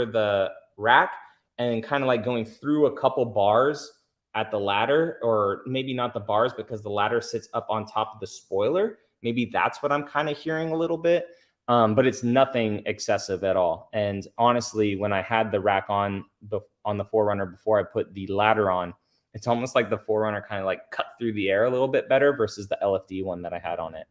the rack and kind of like going through a couple bars at the ladder, or maybe not the bars because the ladder sits up on top of the spoiler. Maybe that's what I'm kind of hearing a little bit. But it's nothing excessive at all. And honestly, when I had the rack on the 4Runner before I put the ladder on, it's almost like the 4Runner kind of like cut through the air a little bit better versus the LFD one that I had on it.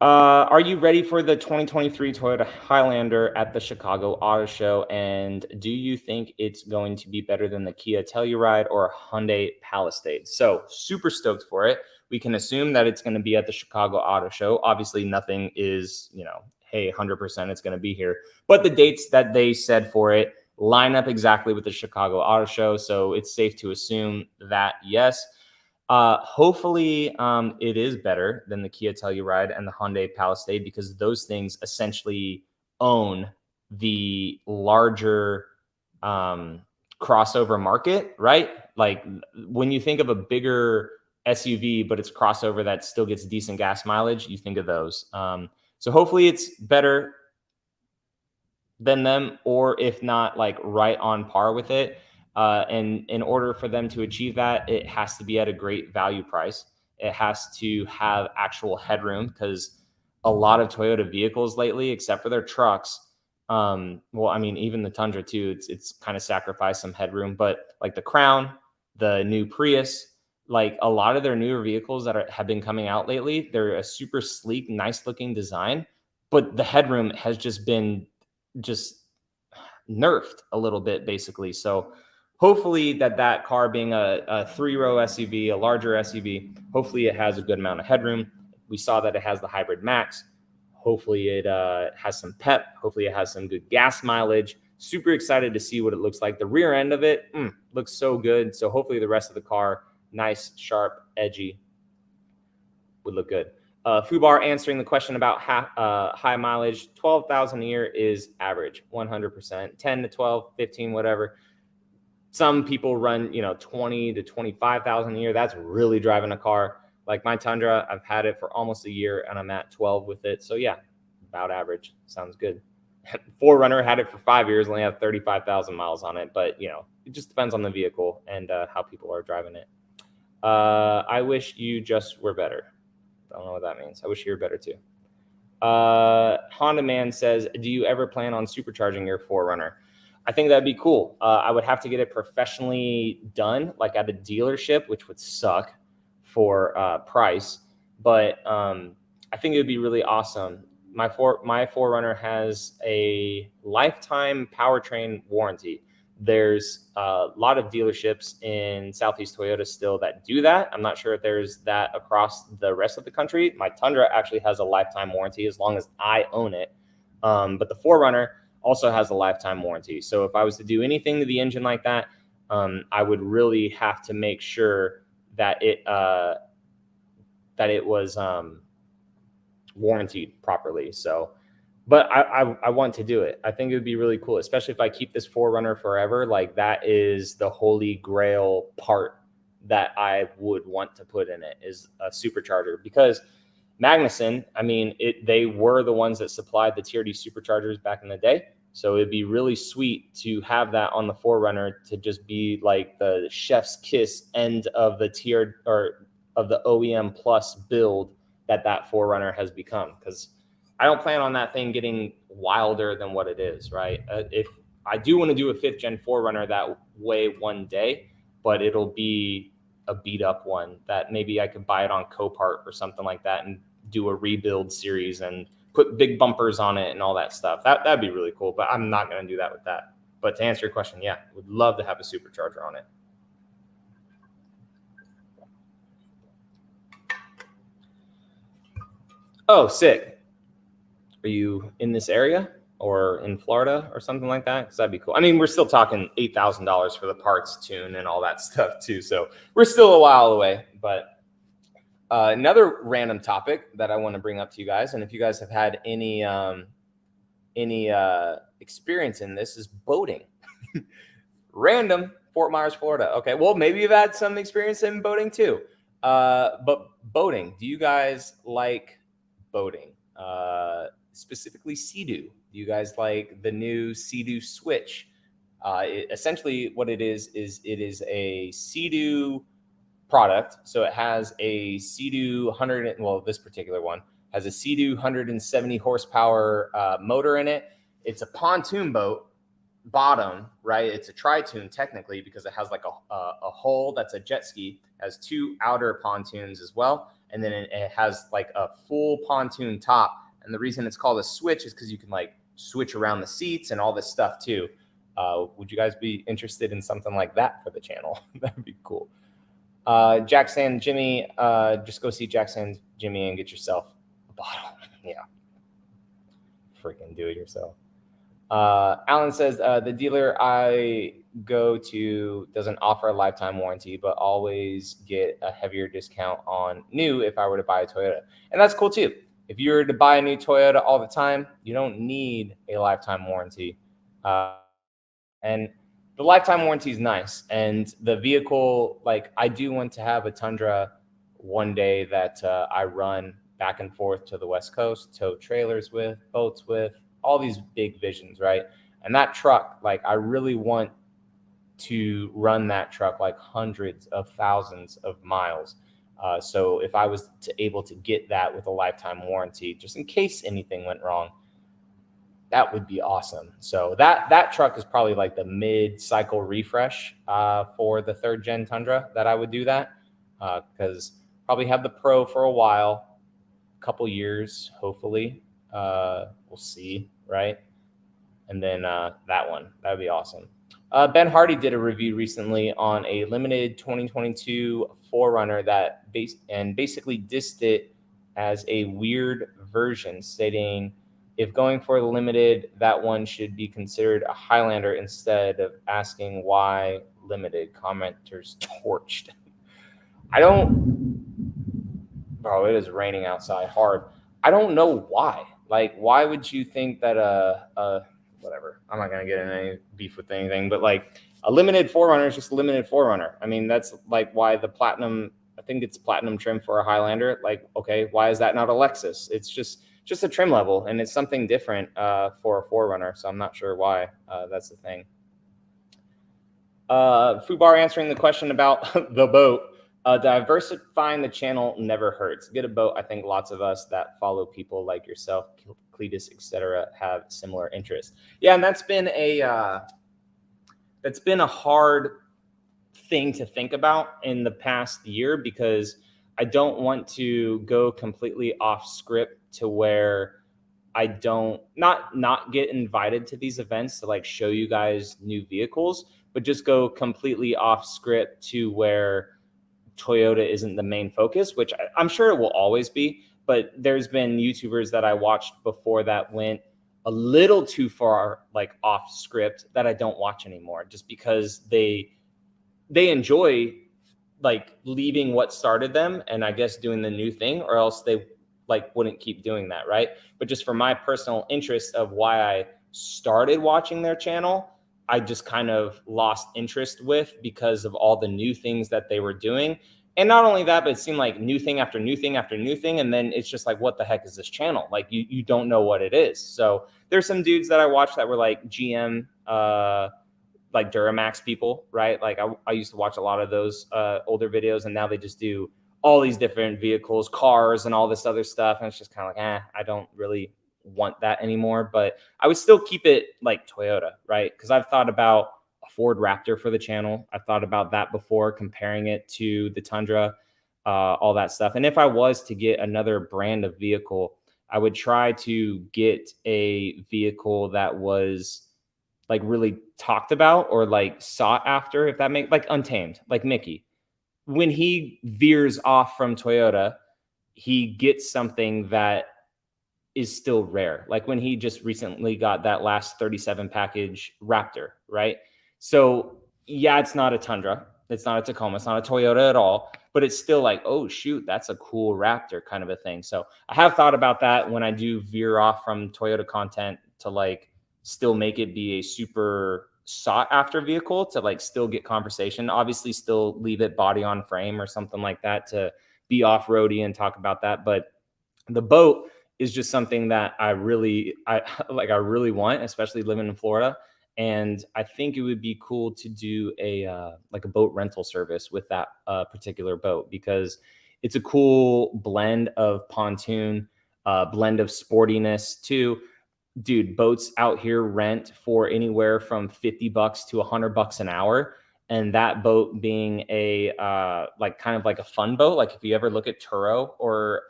Are you ready for the 2023 Toyota Highlander at the Chicago Auto Show? And do you think it's going to be better than the Kia Telluride or Hyundai Palisade? So super stoked for it. We can assume that it's going to be at the Chicago Auto Show. Obviously, nothing is, hey, 100% it's going to be here. But the dates that they said for it line up exactly with the Chicago Auto Show. So it's safe to assume that, yes. Hopefully, it is better than the Kia Telluride and the Hyundai Palisade, because those things essentially own the larger crossover market, right? Like when you think of a bigger SUV, but it's crossover that still gets decent gas mileage, you think of those. So hopefully it's better than them, or if not, like right on par with it. And in order for them to achieve that, it has to be at a great value price. It has to have actual headroom, because a lot of Toyota vehicles lately, except for their trucks, even the Tundra too, it's kind of sacrificed some headroom. But like the Crown, the new Prius, like a lot of their newer vehicles that have been coming out lately, they're a super sleek, nice looking design, but the headroom has just been nerfed a little bit, basically. So hopefully that car being a 3-row SUV, a larger SUV, hopefully it has a good amount of headroom. We saw that it has the Hybrid Max. Hopefully it has some pep. Hopefully it has some good gas mileage. Super excited to see what it looks like. The rear end of it looks so good. So hopefully the rest of the car, nice, sharp, edgy, would look good. Fubar answering the question about high mileage, 12,000 a year is average, 100%. 10 to 12, 15, whatever. Some people run, 20 to 25,000 a year. That's really driving a car. Like my Tundra, I've had it for almost a year and I'm at 12 with it. So yeah, about average. Sounds good. 4Runner had it for 5 years, only have 35,000 miles on it. But, it just depends on the vehicle and how people are driving it. I wish you just were better. I don't know what that means. I wish you were better too. Honda Man says, do you ever plan on supercharging your 4Runner? I think that'd be cool. I would have to get it professionally done, like at a dealership, which would suck for price. But I think it would be really awesome. My 4Runner has a lifetime powertrain warranty. There's a lot of dealerships in Southeast Toyota still that do that. I'm not sure if there's that across the rest of the country. My Tundra actually has a lifetime warranty as long as I own it. But the 4Runner also has a lifetime warranty. So if I was to do anything to the engine like that, I would really have to make sure that it was warranted properly. So But I want to do it. I think it would be really cool, especially if I keep this 4Runner forever. Like that is the holy grail part that I would want to put in it is a supercharger, because Magnuson, I mean, they were the ones that supplied the TRD superchargers back in the day. So it'd be really sweet to have that on the 4Runner to just be like the chef's kiss end of the tier or of the OEM plus build that 4Runner has become. Because I don't plan on that thing getting wilder than what it is, right? If I do want to do a 5th gen 4Runner that way one day, but it'll be a beat up one that maybe I could buy it on Copart or something like that and do a rebuild series and put big bumpers on it and all that stuff. That'd be really cool, but I'm not going to do that with that. But to answer your question, yeah, would love to have a supercharger on it. Oh, sick. Are you in this area or in Florida or something like that? Because that'd be cool. I mean, we're still talking $8,000 for the parts, tune, and all that stuff too. So we're still a while away. But another random topic that I want to bring up to you guys, and if you guys have had any experience in this, is boating. Random, Fort Myers, Florida. Okay, well, maybe you've had some experience in boating too. But boating, do you guys like boating? Specifically Sea-Doo. Do you guys like the new Sea-Doo Switch? Essentially what it is it is a Sea-Doo product. So it has a Sea-Doo 100, well, this particular one has a Sea-Doo 170 horsepower motor in it. It's a pontoon boat bottom, right? It's a tri-tune technically because it has like a hull that's a jet ski, has 2 outer pontoons as well. And then it has like a full pontoon top. And the reason it's called a switch is because you can like switch around the seats and all this stuff too. Would you guys be interested in something like that for the channel? That'd be cool. Jack Sand Jimmy, just go see Jack Sand Jimmy and get yourself a bottle. Yeah. Freaking do it yourself. Alan says, the dealer I go to doesn't offer a lifetime warranty, but always get a heavier discount on new if I were to buy a Toyota. And that's cool too. If you were to buy a new Toyota all the time, you don't need a lifetime warranty. And the lifetime warranty is nice. And the vehicle, like I do want to have a Tundra one day that I run back and forth to the West Coast, tow trailers with, boats with, all these big visions, right? And that truck, like I really want to run that truck like hundreds of thousands of miles. So if I was able to get that with a lifetime warranty, just in case anything went wrong, that would be awesome. So that truck is probably like the mid-cycle refresh for the 3rd gen Tundra that I would do that, because probably have the Pro for a while, a couple years, hopefully. We'll see, right? And then that one, that would be awesome. Ben Hardy did a review recently on a limited 2022 4Runner that basically dissed it as a weird version, stating if going for the limited, that one should be considered a Highlander instead of asking why limited. Commenters torched. Bro, it is raining outside hard. I don't know why. Like, why would you think that whatever, I'm not going to get in any beef with anything, but like a limited 4Runner is just a limited 4Runner. I mean, that's like why the platinum, I think it's platinum trim for a Highlander. Like, okay, why is that not a Lexus? It's just a trim level, and it's something different for a 4Runner. So I'm not sure why that's the thing. Fubar answering the question about the boat. Diversifying the channel never hurts. Get a boat. I think lots of us that follow people like yourself, Cletus, etc., have similar interests. Yeah, and that's been a hard thing to think about in the past year, because I don't want to go completely off script to where I don't not get invited to these events to like show you guys new vehicles, but just go completely off script to where Toyota isn't the main focus, which I'm sure it will always be. But there's been YouTubers that I watched before that went a little too far, like off script, that I don't watch anymore, just because they enjoy like leaving what started them and I guess doing the new thing, or else they like wouldn't keep doing that, right? But just for my personal interest of why I started watching their channel, I just kind of lost interest with because of all the new things that they were doing. And not only that, but it seemed like new thing after new thing after new thing. And then it's just like, what the heck is this channel? Like you don't know what it is. So there's some dudes that I watched that were like GM, like Duramax people, right? Like I used to watch a lot of those older videos, and now they just do all these different vehicles, cars, and all this other stuff. And it's just kind of like, I don't really want that anymore. But I would still keep it like Toyota, right? Because I've thought about a Ford Raptor for the channel. I've thought about that before, comparing it to the Tundra, all that stuff. And if I was to get another brand of vehicle, I would try to get a vehicle that was like really talked about or like sought after, if that makes, like Untamed, like Mickey. When he veers off from Toyota, he gets something that is still rare. Like when he just recently got that last 37 package Raptor, right? So yeah, it's not a Tundra, it's not a Tacoma, it's not a Toyota at all, but it's still like, oh shoot, that's a cool Raptor kind of a thing. So I have thought about that when I do veer off from Toyota content to like still make it be a super sought after vehicle to like still get conversation, obviously still leave it body on frame or something like that to be off-roady and talk about that. But the boat is just something that I really want, especially living in Florida. And I think it would be cool to do a like a boat rental service with that particular boat, because it's a cool blend of pontoon, blend of sportiness too. Dude, boats out here rent for anywhere from $50 to $100 an hour. And that boat being a like kind of like a fun boat. Like if you ever look at Turo or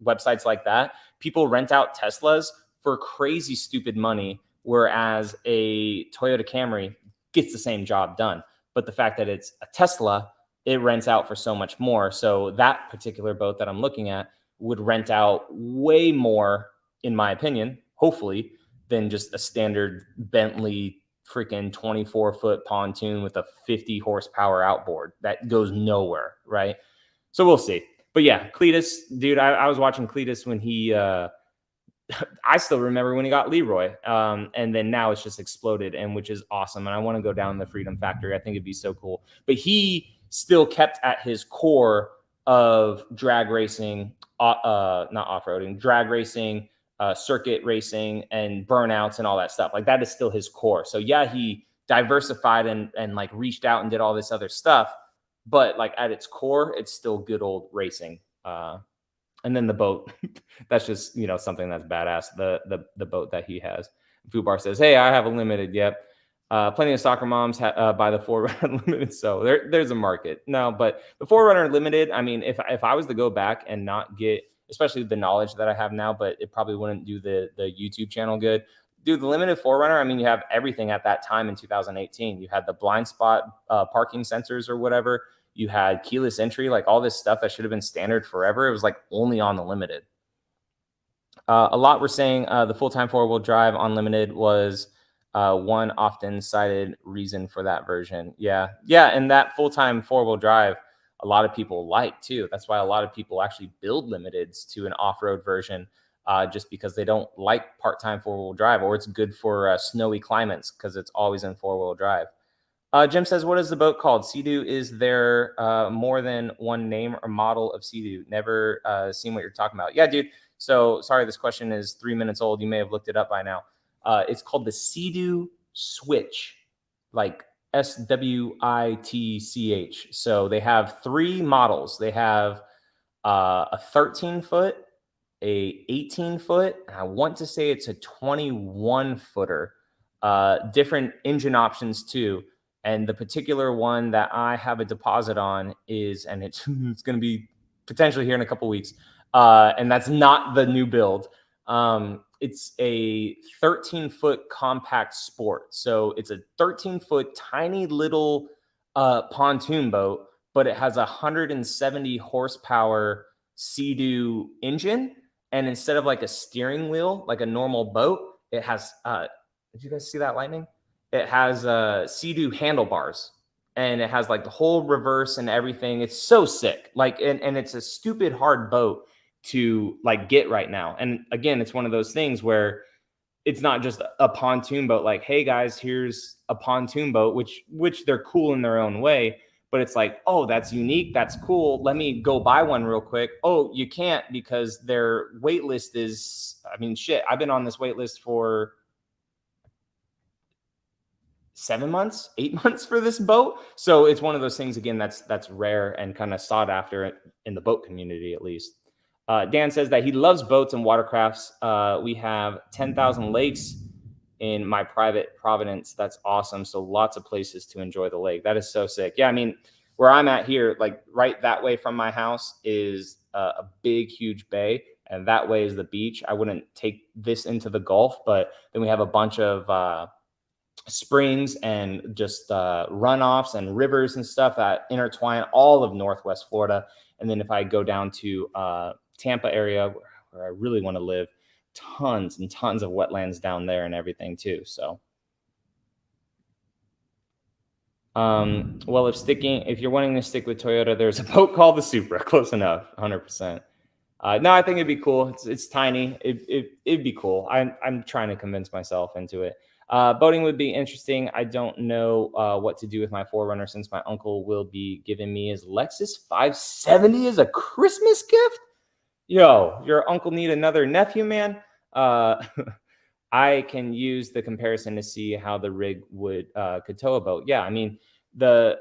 websites like that, people rent out Teslas for crazy stupid money, whereas a Toyota Camry gets the same job done. But the fact that it's a Tesla, it rents out for so much more. So that particular boat that I'm looking at would rent out way more, in my opinion, hopefully, than just a standard Bentley freaking 24-foot pontoon with a 50 horsepower outboard that goes nowhere, right? So we'll see. But yeah, Cletus, dude, I was watching Cletus when he I still remember when he got Leroy, and then now it's just exploded, and which is awesome. And I want to go down the Freedom Factory. I think it'd be so cool. But he still kept at his core of drag racing, not off-roading, drag racing, circuit racing, and burnouts and all that stuff. Like that is still his core. So yeah, he diversified and like reached out and did all this other stuff, but like at its core, it's still good old racing. And then the boat, that's just, you know, something that's badass. The boat that he has. Fubar says, hey, I have a limited. Yep. Plenty of soccer moms buy the 4Runner Limited. So there's a market. No, but the 4Runner Limited, I mean, if I was to go back and not get, especially the knowledge that I have now, but it probably wouldn't do the YouTube channel good. Dude, the limited 4Runner, I mean, you have everything at that time in 2018. You had the blind spot parking sensors or whatever. You had keyless entry, like all this stuff that should have been standard forever. It was like only on the limited. A lot were saying the full-time four-wheel drive on limited was one often cited reason for that version. Yeah. And that full-time four-wheel drive, a lot of people like too. That's why a lot of people actually build limiteds to an off-road version, just because they don't like part-time four-wheel drive, or it's good for snowy climates because it's always in four-wheel drive. Jim says, what is the boat called? Sea-Doo. Is there more than one name or model of Sea-Doo? Never seen what you're talking about. Yeah, dude. So sorry, this question is 3 minutes old. You may have looked it up by now. It's called the Sea-Doo Switch, like SWITCH. So they have three models. They have a 13-foot, a 18-foot, and I want to say it's a 21-footer. Different engine options too. And the particular one that I have a deposit on is, and it's going to be potentially here in a couple weeks, and that's not the new build. It's a 13-foot compact sport. So it's a 13-foot tiny little pontoon boat, but it has a 170 horsepower Sea-Doo engine. And instead of like a steering wheel, like a normal boat, it has, did you guys see that lightning? It has Sea-Doo handlebars, and it has like the whole reverse and everything. It's so sick. Like, and it's a stupid hard boat to like get right now. And again, it's one of those things where it's not just a pontoon boat, like, hey guys, here's a pontoon boat, which they're cool in their own way, but it's like, oh, that's unique, that's cool, let me go buy one real quick. Oh, you can't because their wait list is, I mean, shit, I've been on this wait list for 7 months, 8 months for this boat. So it's one of those things, again, that's rare and kind of sought after in the boat community, at least. Dan says that he loves boats and watercrafts. We have 10,000 lakes in my private Providence. That's awesome. So lots of places to enjoy the lake. That is so sick. Yeah, I mean, where I'm at here, like right that way from my house is a big, huge bay. And that way is the beach. I wouldn't take this into the Gulf, but then we have a bunch of springs and just runoffs and rivers and stuff that intertwine all of Northwest Florida. And then if I go down to Tampa area where I really want to live, tons and tons of wetlands down there and everything too. So, well, if you're wanting to stick with Toyota, there's a boat called the Supra. Close enough, 100%. No, I think it'd be cool. It's tiny. It'd be cool. I'm trying to convince myself into it. Boating would be interesting. I don't know what to do with my 4Runner since my uncle will be giving me his Lexus 570 as a Christmas gift. Yo, your uncle need another nephew, man. I can use the comparison to see how the rig could tow a boat. Yeah, I mean, the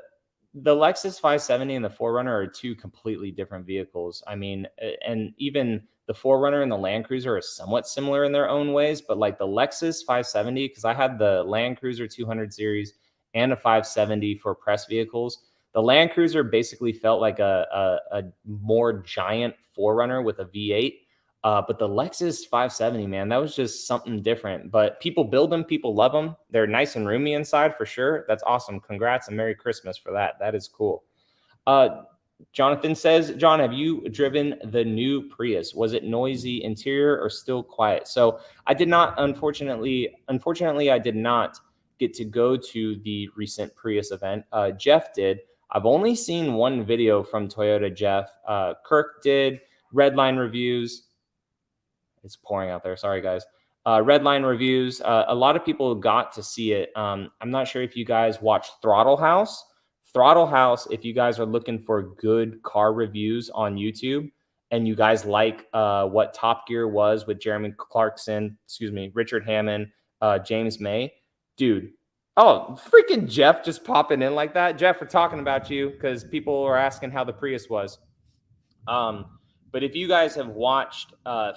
Lexus 570 and the 4Runner are two completely different vehicles. I mean, and even the 4Runner and the Land Cruiser are somewhat similar in their own ways, but like the Lexus 570, because I had the Land Cruiser 200 series and a 570 for press vehicles. The Land Cruiser basically felt like a more giant 4Runner with a V8. But the Lexus 570, man, that was just something different. But people build them, people love them. They're nice and roomy inside for sure. That's awesome. Congrats and Merry Christmas for that. That is cool. Jonathan says, John, have you driven the new Prius? Was it noisy interior or still quiet? So I did not, unfortunately, I did not get to go to the recent Prius event. Jeff did. I've only seen one video from Toyota Jeff. Kirk did. Redline Reviews. It's pouring out there. Sorry, guys. Redline Reviews. A lot of people got to see it. I'm not sure if you guys watch Throttle House. Throttle House, if you guys are looking for good car reviews on YouTube and you guys like what Top Gear was with Jeremy Clarkson, Richard Hammond, James May, dude. Oh, freaking Jeff just popping in like that. Jeff, we're talking about you because people are asking how the Prius was. But if you guys have watched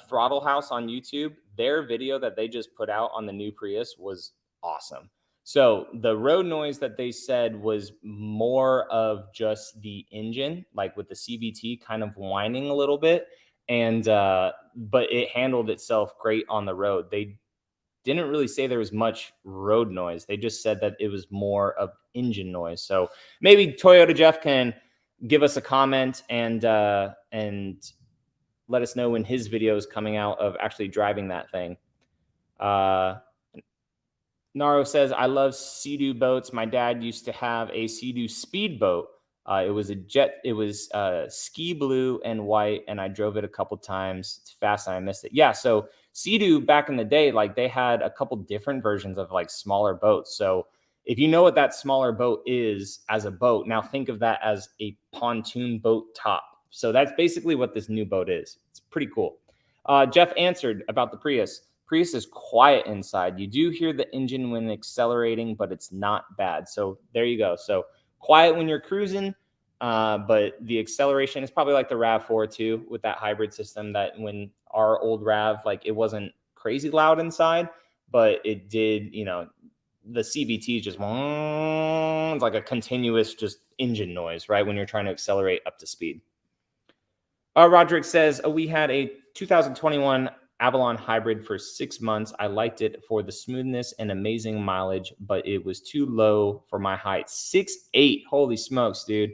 Throttle House on YouTube, their video that they just put out on the new Prius was awesome. So the road noise that they said was more of just the engine, like with the CVT kind of whining a little bit. And but it handled itself great on the road. They didn't really say there was much road noise. They just said that it was more of engine noise. So maybe Toyota Jeff can give us a comment and let us know when his video is coming out of actually driving that thing. Naro says, I love Sea-Doo boats. My dad used to have a Sea-Doo speedboat. It was ski blue and white, and I drove it a couple times. It's fast and I missed it. Yeah, so Sea-Doo back in the day, like they had a couple different versions of like smaller boats. So if you know what that smaller boat is as a boat, now think of that as a pontoon boat top. So that's basically what this new boat is. It's pretty cool. Jeff answered about the Prius. Prius is quiet inside. You do hear the engine when accelerating, but it's not bad. So there you go. So quiet when you're cruising, but the acceleration is probably like the RAV4 too, with that hybrid system that when our old RAV, like it wasn't crazy loud inside, but it did, you know, the CVT just, it's like a continuous just engine noise, right? When you're trying to accelerate up to speed. Roderick says, we had a 2021 Avalon hybrid for 6 months. I liked it for the smoothness and amazing mileage, but it was too low for my height. 6'8". Holy smokes, dude.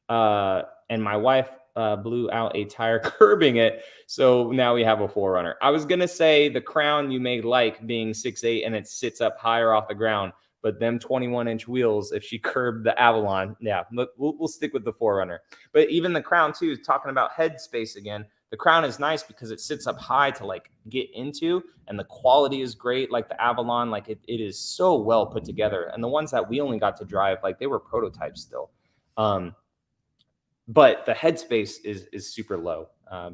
And my wife blew out a tire curbing it. So now we have a 4Runner. I was going to say the Crown you may like being 6'8" and it sits up higher off the ground. But them 21-inch wheels, if she curbed the Avalon, yeah, we'll stick with the 4Runner. But even the Crown, too, talking about head space again, The Crown is nice because it sits up high to like get into, and the quality is great. Like the Avalon, like it is so well put together. And the ones that we only got to drive, like they were prototypes still. But the headspace is super low,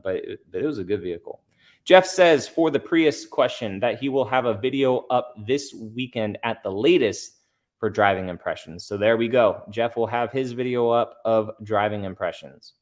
but it was a good vehicle. Jeff says for the Prius question that he will have a video up this weekend at the latest for driving impressions. So there we go. Jeff will have his video up of driving impressions.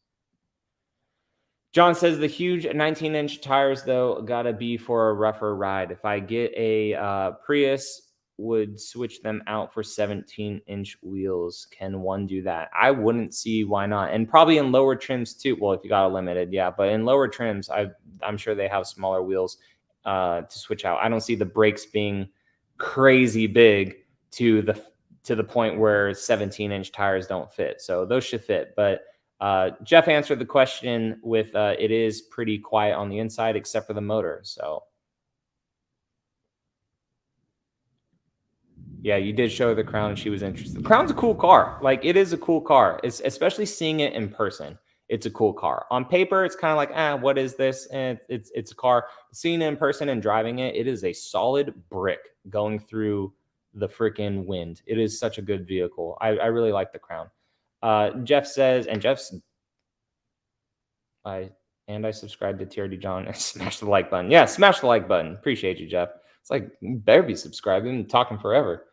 John says the huge 19-inch tires, though, got to be for a rougher ride. If I get a Prius, would switch them out for 17-inch wheels. Can one do that? I wouldn't see why not. And probably in lower trims too. Well, if you got a limited, yeah. But in lower trims, I'm sure they have smaller wheels to switch out. I don't see the brakes being crazy big to the point where 17-inch tires don't fit. So those should fit. But Jeff answered the question with it is pretty quiet on the inside except for the motor. So yeah, you did show her the Crown and she was interested. The Crown's a cool car. Like, it is a cool car. It's especially seeing it in person. It's a cool car. On paper, it's kind of like, what is this? And it's a car. Seeing it in person and driving it, it is a solid brick going through the freaking wind. It is such a good vehicle. I really like the Crown. Jeff says, and I subscribed to TRD John and smash the like button. Yeah, smash the like button. Appreciate you, Jeff. It's like, you better be subscribing and talking forever.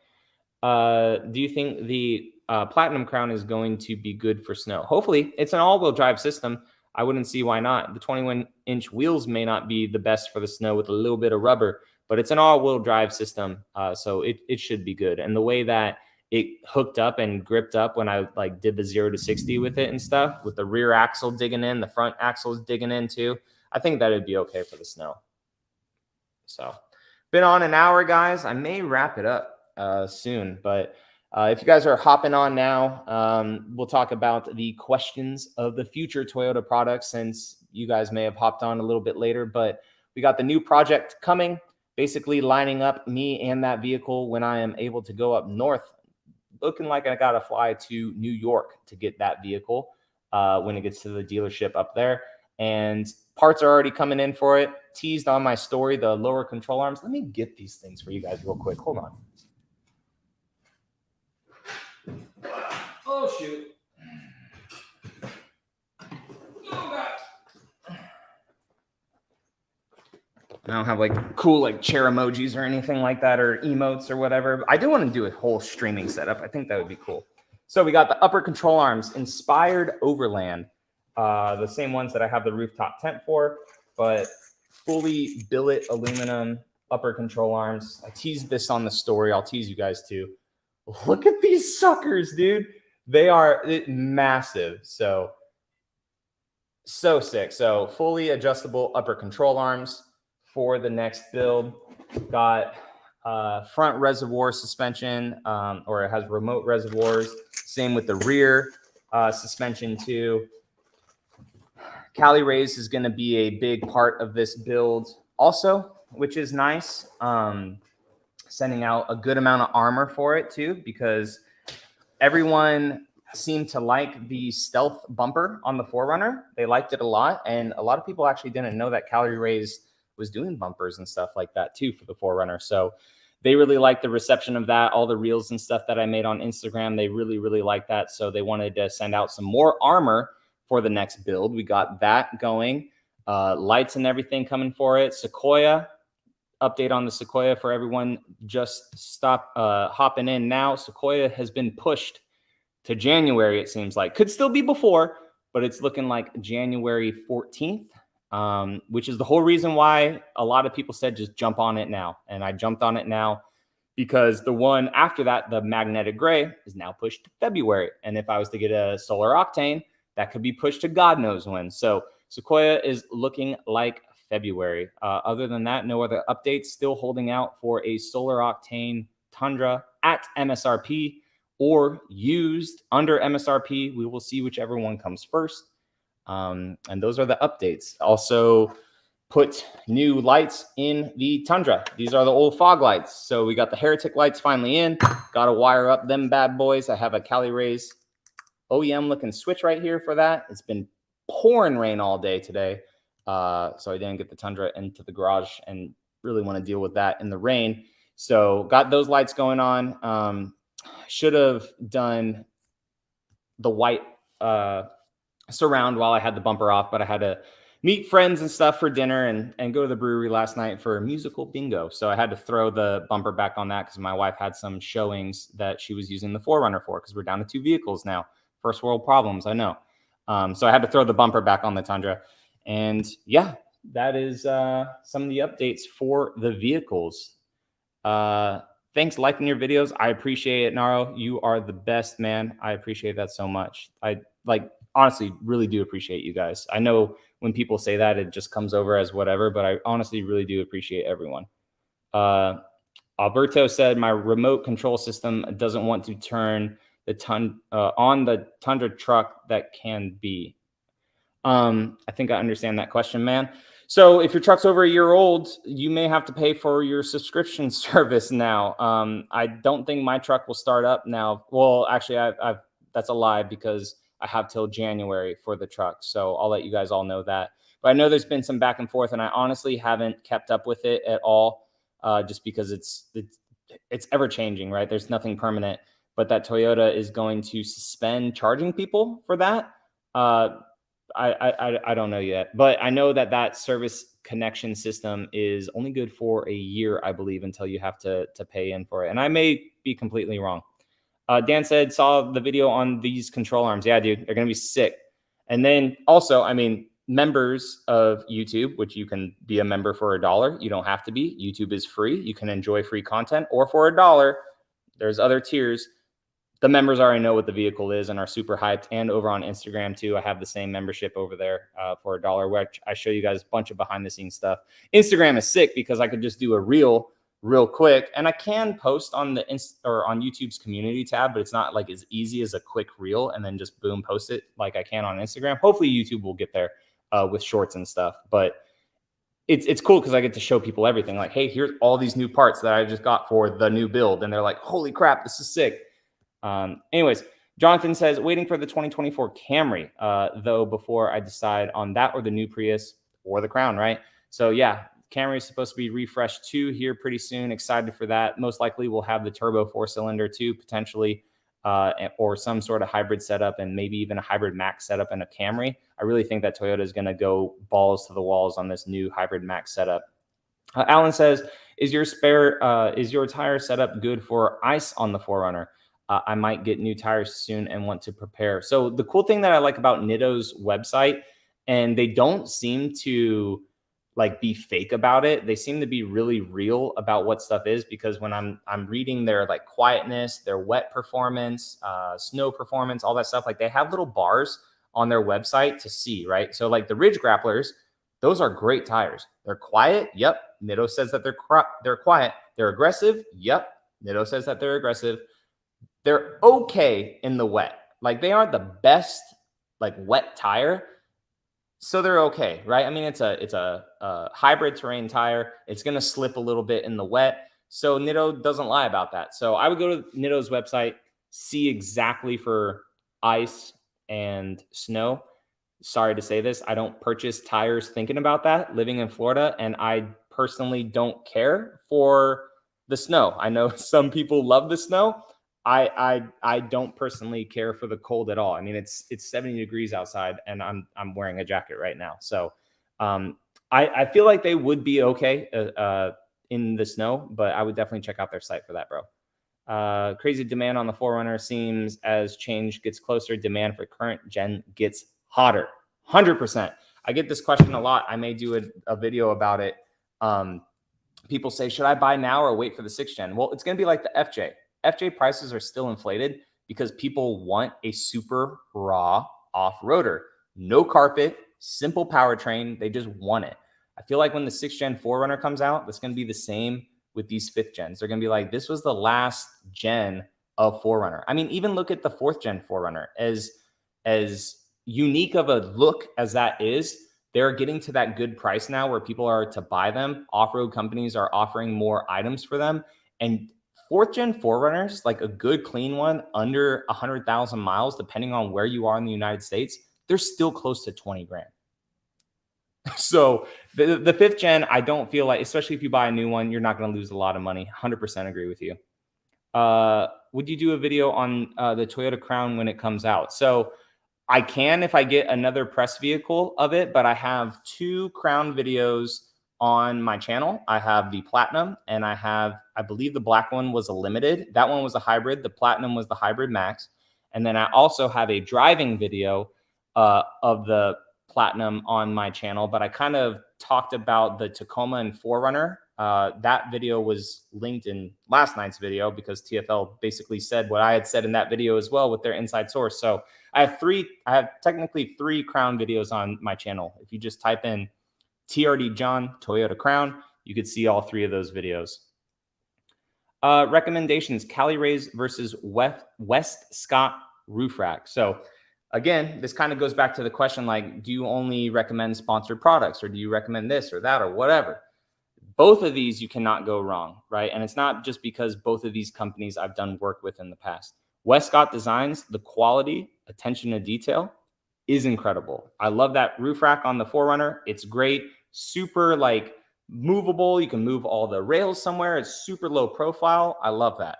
Do you think the Platinum Crown is going to be good for snow? Hopefully. It's an all-wheel drive system. I wouldn't see why not. The 21-inch wheels may not be the best for the snow with a little bit of rubber, but it's an all-wheel drive system, so it should be good. And the way that it hooked up and gripped up when I like did the 0 to 60 with it and stuff, with the rear axle digging in, the front axle is digging in too, I think that would be okay for the snow. So, been on an hour, guys. I may wrap it up soon, but if you guys are hopping on now, we'll talk about the questions of the future Toyota products, since you guys may have hopped on a little bit later. But we got the new project coming, basically lining up me and that vehicle when I am able to go up north. Looking like I got to fly to New York to get that vehicle when it gets to the dealership up there. And parts are already coming in for it. Teased on my story, the lower control arms. Let me get these things for you guys real quick. Hold on. Oh, shoot. Oh, God. I don't have like cool like chair emojis or anything like that, or emotes or whatever. I do want to do a whole streaming setup. I think that would be cool. So we got the upper control arms, inspired Overland. The same ones that I have the rooftop tent for, but fully billet aluminum upper control arms. I teased this on the story. I'll tease you guys too. Look at these suckers, dude. They are massive. So sick. So fully adjustable upper control arms for the next build. Got front reservoir suspension, or it has remote reservoirs. Same with the rear suspension too. Cali raise is going to be a big part of this build also, which is nice. Sending out a good amount of armor for it too, because everyone seemed to like the stealth bumper on the 4Runner. They liked it a lot, and a lot of people actually didn't know that Cali raise was doing bumpers and stuff like that too for the 4Runner. So they really liked the reception of that. All the reels and stuff that I made on Instagram, they really liked that. So they wanted to send out some more armor for the next build. We got that going. Lights and everything coming for it. Sequoia, update on the Sequoia for everyone. Just stop hopping in now. Sequoia has been pushed to January, it seems like. Could still be before, but it's looking like January 14th, which is the whole reason why a lot of people said just jump on it now. And I jumped on it now because the one after that, the magnetic gray, is now pushed to February. And if I was to get a solar octane, that could be pushed to God knows when. So Sequoia is looking like February. Other than that, no other updates. Still holding out for a solar octane Tundra at MSRP or used under MSRP. We will see whichever one comes first. And those are the updates. Also put new lights in the Tundra. These are the old fog lights. So we got the Heretic lights finally in. Got to wire up them bad boys. I have a Cali Rays OEM looking switch right here for that. It's been pouring rain all day today. So I didn't get the Tundra into the garage and really want to deal with that in the rain. So got those lights going on. Should have done the white surround while I had the bumper off, but I had to meet friends and stuff for dinner and go to the brewery last night for musical bingo. So I had to throw the bumper back on that because my wife had some showings that she was using the 4Runner for, because we're down to 2 vehicles now. First world problems, I know. So I had to throw the bumper back on the Tundra. And yeah, that is some of the updates for the vehicles. Thanks liking your videos. I appreciate it, Naro. You are the best, man. I appreciate that so much. I honestly really do appreciate you guys. I know when people say that, it just comes over as whatever, but I honestly really do appreciate everyone. Alberto said, my remote control system doesn't want to turn the on the Tundra truck that can be. I think I understand that question, man. So if your truck's over a year old, you may have to pay for your subscription service now. I don't think my truck will start up now. Well, actually, I've that's a lie, because I have till January for the truck. So I'll let you guys all know that. But I know there's been some back and forth, and I honestly haven't kept up with it at all, just because it's ever changing, right? There's nothing permanent. But that Toyota is going to suspend charging people for that. I don't know yet, but I know that service connection system is only good for a year, I believe, until you have to pay in for it. And I may be completely wrong. Dan said, saw the video on these control arms. Yeah, dude, they're going to be sick. And then also, I mean, members of YouTube, which you can be a member for $1. You don't have to be. YouTube is free. You can enjoy free content, or for $1, there's other tiers. The members already know what the vehicle is and are super hyped. And over on Instagram too, I have the same membership over there for $1, which I show you guys a bunch of behind the scenes stuff. Instagram is sick because I could just do a reel real quick, and I can post on the on YouTube's community tab, but it's not like as easy as a quick reel and then just boom, post it like I can on Instagram. Hopefully YouTube will get there with shorts and stuff, but it's cool because I get to show people everything. Like, hey, here's all these new parts that I just got for the new build, and they're like, holy crap, this is sick. Anyways, Jonathan says, waiting for the 2024 Camry, though, before I decide on that or the new Prius or the Crown, right? So yeah, Camry is supposed to be refreshed 2 here pretty soon. Excited for that. Most likely we'll have the turbo 4-cylinder too, potentially, or some sort of hybrid setup, and maybe even a hybrid max setup in a Camry. I really think that Toyota is going to go balls to the walls on this new hybrid max setup. Alan says, is your tire setup good for ice on the 4Runner? I might get new tires soon and want to prepare. So the cool thing that I like about Nitto's website, and they don't seem to like be fake about it. They seem to be really real about what stuff is, because when I'm reading their like quietness, their wet performance, snow performance, all that stuff, like they have little bars on their website to see, right? So like the Ridge Grapplers, those are great tires. They're quiet. Yep. Nitto says that they're quiet. They're aggressive. Yep. Nitto says that they're aggressive. They're okay in the wet. Like they aren't the best like wet tire, so they're okay, right? I mean, it's a hybrid terrain tire. It's going to slip a little bit in the wet. So Nitto doesn't lie about that. So I would go to Nitto's website, see exactly for ice and snow. Sorry to say this, I don't purchase tires thinking about that, living in Florida, and I personally don't care for the snow. I know some people love the snow. I don't personally care for the cold at all. I mean, it's 70 degrees outside, and I'm wearing a jacket right now. So I feel like they would be okay in the snow, but I would definitely check out their site for that, bro. Crazy demand on the 4Runner seems as change gets closer, demand for current gen gets hotter. 100%. I get this question a lot. I may do a video about it. People say, should I buy now or wait for the 6th gen? Well, it's going to be like the FJ. FJ prices are still inflated because people want a super raw off-roader. No carpet, simple powertrain. They just want it. I feel like when the 6th gen 4Runner comes out, that's going to be the same with these 5th gens. They're going to be like, this was the last gen of 4Runner. I mean, even look at the 4th gen 4Runner. As unique of a look as that is, they're getting to that good price now where people are to buy them. Off-road companies are offering more items for them. And 4th gen 4Runners, like a good clean one under 100,000 miles, depending on where you are in the United States, they're still close to 20 grand. So the fifth gen, I don't feel like, especially if you buy a new one, you're not going to lose a lot of money. 100% agree with you. Would you do a video on the Toyota Crown when it comes out? So I can if I get another press vehicle of it, but I have 2 Crown videos on my channel. I have the Platinum and I believe the black one was a limited. That one was a hybrid. The Platinum was the Hybrid Max. And then I also have a driving video of the Platinum on my channel, but I kind of talked about the Tacoma and 4Runner. That video was linked in last night's video because TFL basically said what I had said in that video as well with their inside source. So I have technically 3 Crown videos on my channel. If you just type in TRD John Toyota Crown, you could see all 3 of those videos. Recommendations: Cali Rays versus West Scott roof rack. So again, this kind of goes back to the question, like, do you only recommend sponsored products, or do you recommend this or that or whatever? Both of these you cannot go wrong, right? And it's not just because both of these companies I've done work with in the past. West Scott Designs, the quality, attention to detail is incredible. I love that roof rack on the 4Runner. It's great, super like movable. You can move all the rails somewhere. It's super low profile. I love that.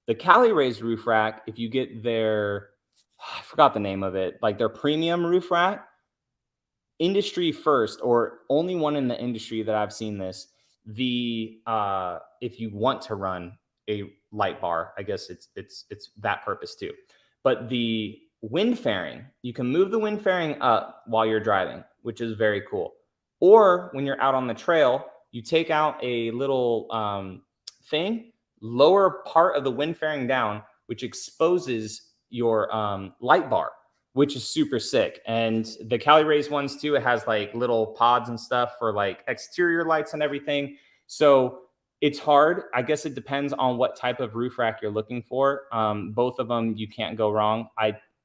The Cali Rays roof rack, if you get their, I forgot the name of it, like their premium roof rack, industry first, or only one in the industry that I've seen this. If you want to run a light bar, I guess it's that purpose too. But the wind fairing, you can move the wind fairing up while you're driving, which is very cool. Or when you're out on the trail, you take out a little thing, lower part of the wind fairing down, which exposes your light bar, which is super sick. And the Cali Rays ones too, it has like little pods and stuff for like exterior lights and everything. So it's hard. I guess it depends on what type of roof rack you're looking for. Both of them, you can't go wrong.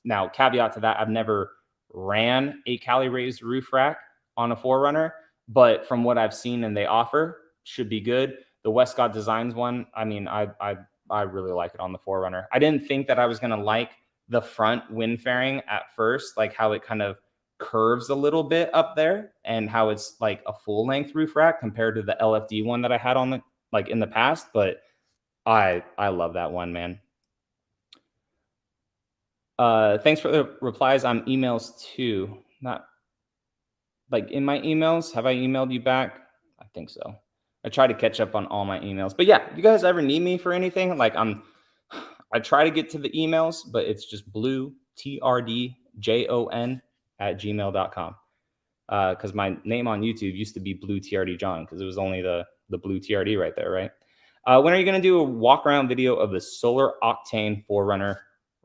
Now, caveat to that, I've never ran a Cali Rays roof rack on a 4Runner, but from what I've seen and they offer, should be good. The West Scott Designs one, I mean, I really like it on the 4Runner. I didn't think that I was going to like the front wind fairing at first, like how it kind of curves a little bit up there and how it's like a full length roof rack compared to the LFD one that I had on the, like in the past, but I love that one, man. Thanks for the replies on emails too. Not like in my emails. Have I emailed you back? I think so. I try to catch up on all my emails, but yeah, if you guys ever need me for anything, like I try to get to the emails, but it's just bluetrdjon@gmail.com. Because my name on YouTube used to be Blue TRD John because it was only the blue TRD right there, right? When are you going to do a walk around video of the Solar Octane 4Runner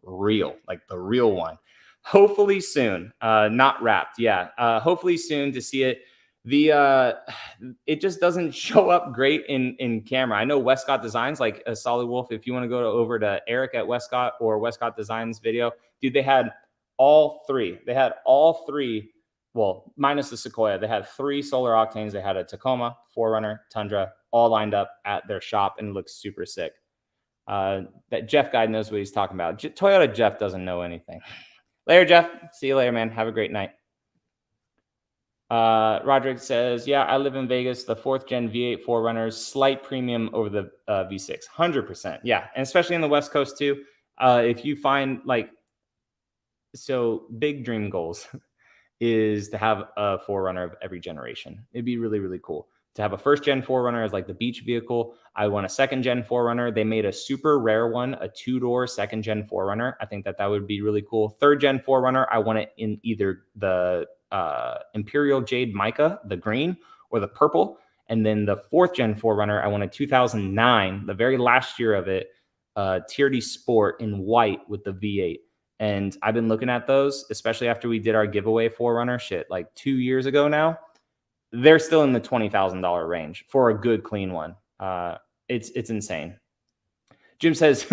real, like the real one? Hopefully soon. Not wrapped. Yeah. Hopefully soon to see it. It just doesn't show up great in camera. I know West Scott Designs, like a Solid Wolf, if you want to go over to Eric at West Scott or West Scott Designs video, dude, they had all 3. They had all 3, well, minus the Sequoia. They had 3 Solar Octanes. They had a Tacoma, 4Runner, Tundra, all lined up at their shop, and it looks super sick. That Jeff guy knows what he's talking about. Toyota Jeff doesn't know anything. Later, Jeff. See you later, man. Have a great night. Roderick says, yeah, I live in Vegas. The 4th gen V8 4Runners, slight premium over the V6. 100%. Yeah. And especially in the West Coast too. If you find like, so big dream goals is to have a 4Runner of every generation. It'd be really, really cool to have a 1st gen 4Runner as like the beach vehicle. I want a 2nd gen 4Runner. They made a super rare one, a 2-door 2nd gen 4Runner. I think that would be really cool. 3rd gen 4Runner, I want it in either the Imperial Jade Mica, the green, or the purple. And then the 4th gen 4Runner, I want a 2009, the very last year of it, TRD Sport in white with the V8. And I've been looking at those, especially after we did our giveaway 4Runner shit like 2 years ago now. They're still in the $20,000 range for a good, clean one. It's insane. Jim says,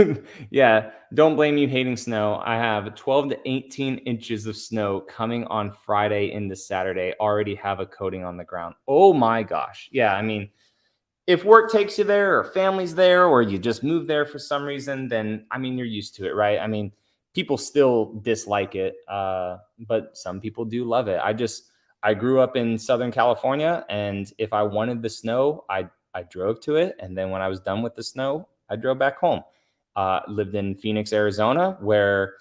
yeah, don't blame you hating snow. I have 12 to 18 inches of snow coming on Friday into Saturday. Already have a coating on the ground. Oh my gosh. Yeah, I mean, if work takes you there or family's there or you just moved there for some reason, then, I mean, you're used to it, right? I mean, people still dislike it, but some people do love it. I grew up in Southern California, and if I wanted the snow, I drove to it. And then when I was done with the snow, I drove back home. Lived in Phoenix, Arizona, where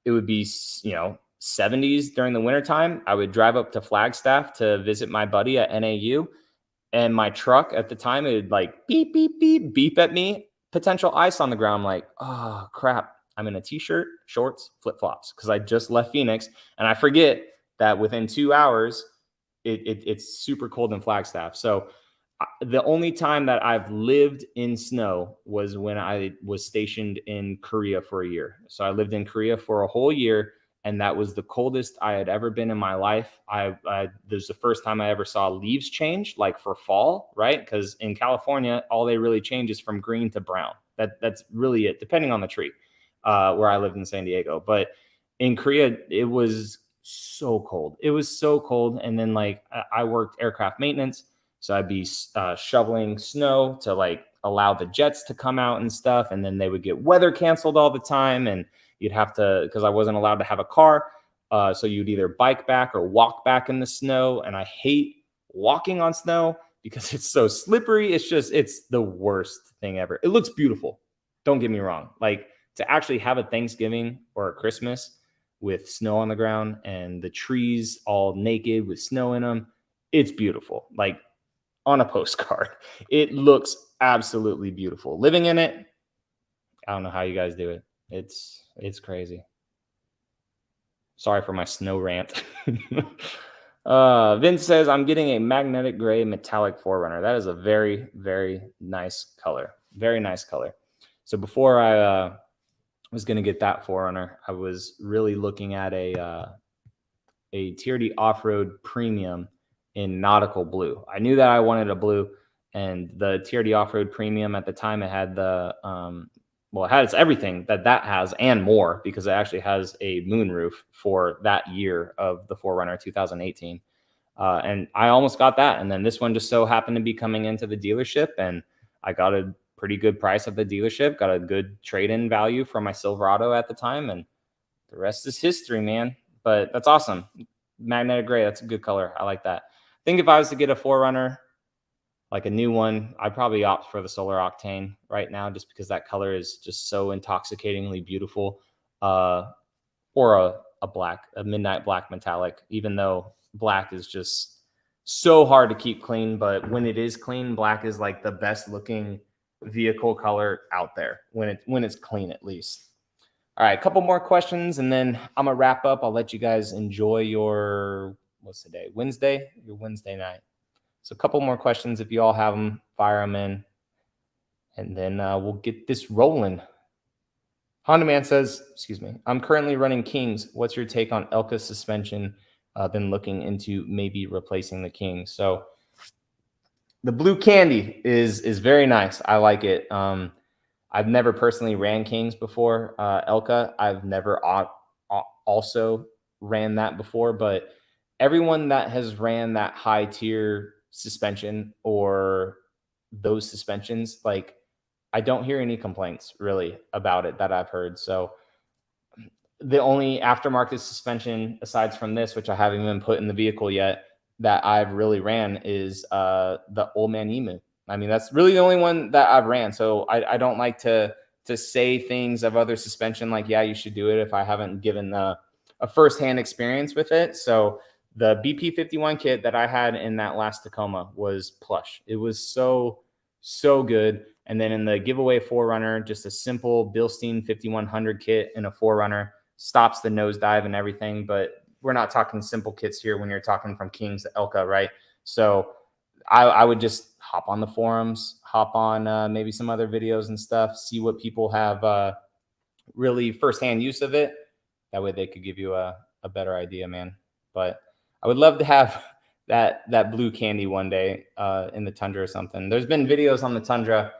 it would be, 70s during the wintertime. I would drive up to Flagstaff to visit my buddy at NAU. And my truck at the time, it would like beep, beep, beep, beep at me, potential ice on the ground. I'm like, oh, crap. I'm in a t-shirt, shorts, flip-flops, because I just left Phoenix. And I forget that within 2 hours, it's super cold in Flagstaff. So the only time that I've lived in snow was when I was stationed in Korea for a year. So I lived in Korea for a whole year, and that was the coldest I had ever been in my life. There's the first time I ever saw leaves change, like for fall, right? Because in California, all they really change is from green to brown. That's really it, depending on the tree. Where I lived in San Diego, but in Korea, it was so cold. It was so cold, and then like I worked aircraft maintenance. So I'd be shoveling snow to like allow the jets to come out and stuff. And then they would get weather canceled all the time. And you'd have to, because I wasn't allowed to have a car. So you'd either bike back or walk back in the snow. And I hate walking on snow because it's so slippery. It's the worst thing ever. It looks beautiful. Don't get me wrong. Like to actually have a Thanksgiving or a Christmas with snow on the ground and the trees all naked with snow in them, it's beautiful. Like, on a postcard. It looks absolutely beautiful. Living in it, I don't know how you guys do it. It's crazy. Sorry for my snow rant. Vince says, I'm getting a magnetic gray metallic 4Runner. That is a very, very nice color. Very nice color. So before I was going to get that 4Runner, I was really looking at a TRD off-road premium in nautical blue. I knew that I wanted a blue, and the TRD off-road premium at the time, it had the it has everything that has and more, because it actually has a moonroof for that year of the 4Runner 2018. And I almost got that, and then this one just so happened to be coming into the dealership, and I got a pretty good price at the dealership, got a good trade-in value for my Silverado at the time, and the rest is history, man. But that's awesome. Magnetic gray, that's a good color. I like that. I think if I was to get a 4Runner, like a new one, I'd probably opt for the Solar Octane right now, just because that color is just so intoxicatingly beautiful. Or a midnight black metallic, even though black is just so hard to keep clean. But when it is clean, black is like the best looking vehicle color out there when it's clean, at least. All right, a couple more questions, and then I'm gonna wrap up. I'll let you guys enjoy your, what's the day? Wednesday, your Wednesday night. So a couple more questions. If you all have them, fire them in, and then we'll get this rolling. Honda Man says, excuse me, I'm currently running Kings. What's your take on Elka suspension? Been looking into maybe replacing the King. So the blue candy is very nice. I like it. I've never personally ran Kings before. Elka, I've never also ran that before, but everyone that has ran that high tier suspension or those suspensions, like I don't hear any complaints really about it that I've heard. So the only aftermarket suspension aside from this, which I haven't even put in the vehicle yet, that I've really ran is the Old Man Emu. I mean, that's really the only one that I've ran. So I don't like to say things of other suspension like, yeah, you should do it, if I haven't given a firsthand experience with it. So the BP51 kit that I had in that last Tacoma was plush. It was so good. And then in the giveaway 4Runner, just a simple Bilstein 5100 kit in a 4Runner, stops the nosedive and everything. But we're not talking simple kits here when you're talking from Kings to Elka, right? So I would just hop on the forums, hop on maybe some other videos and stuff, see what people have really firsthand use of it. That way they could give you a better idea, man. But I would love to have that blue candy one day in the Tundra or something. There's been videos on the Tundra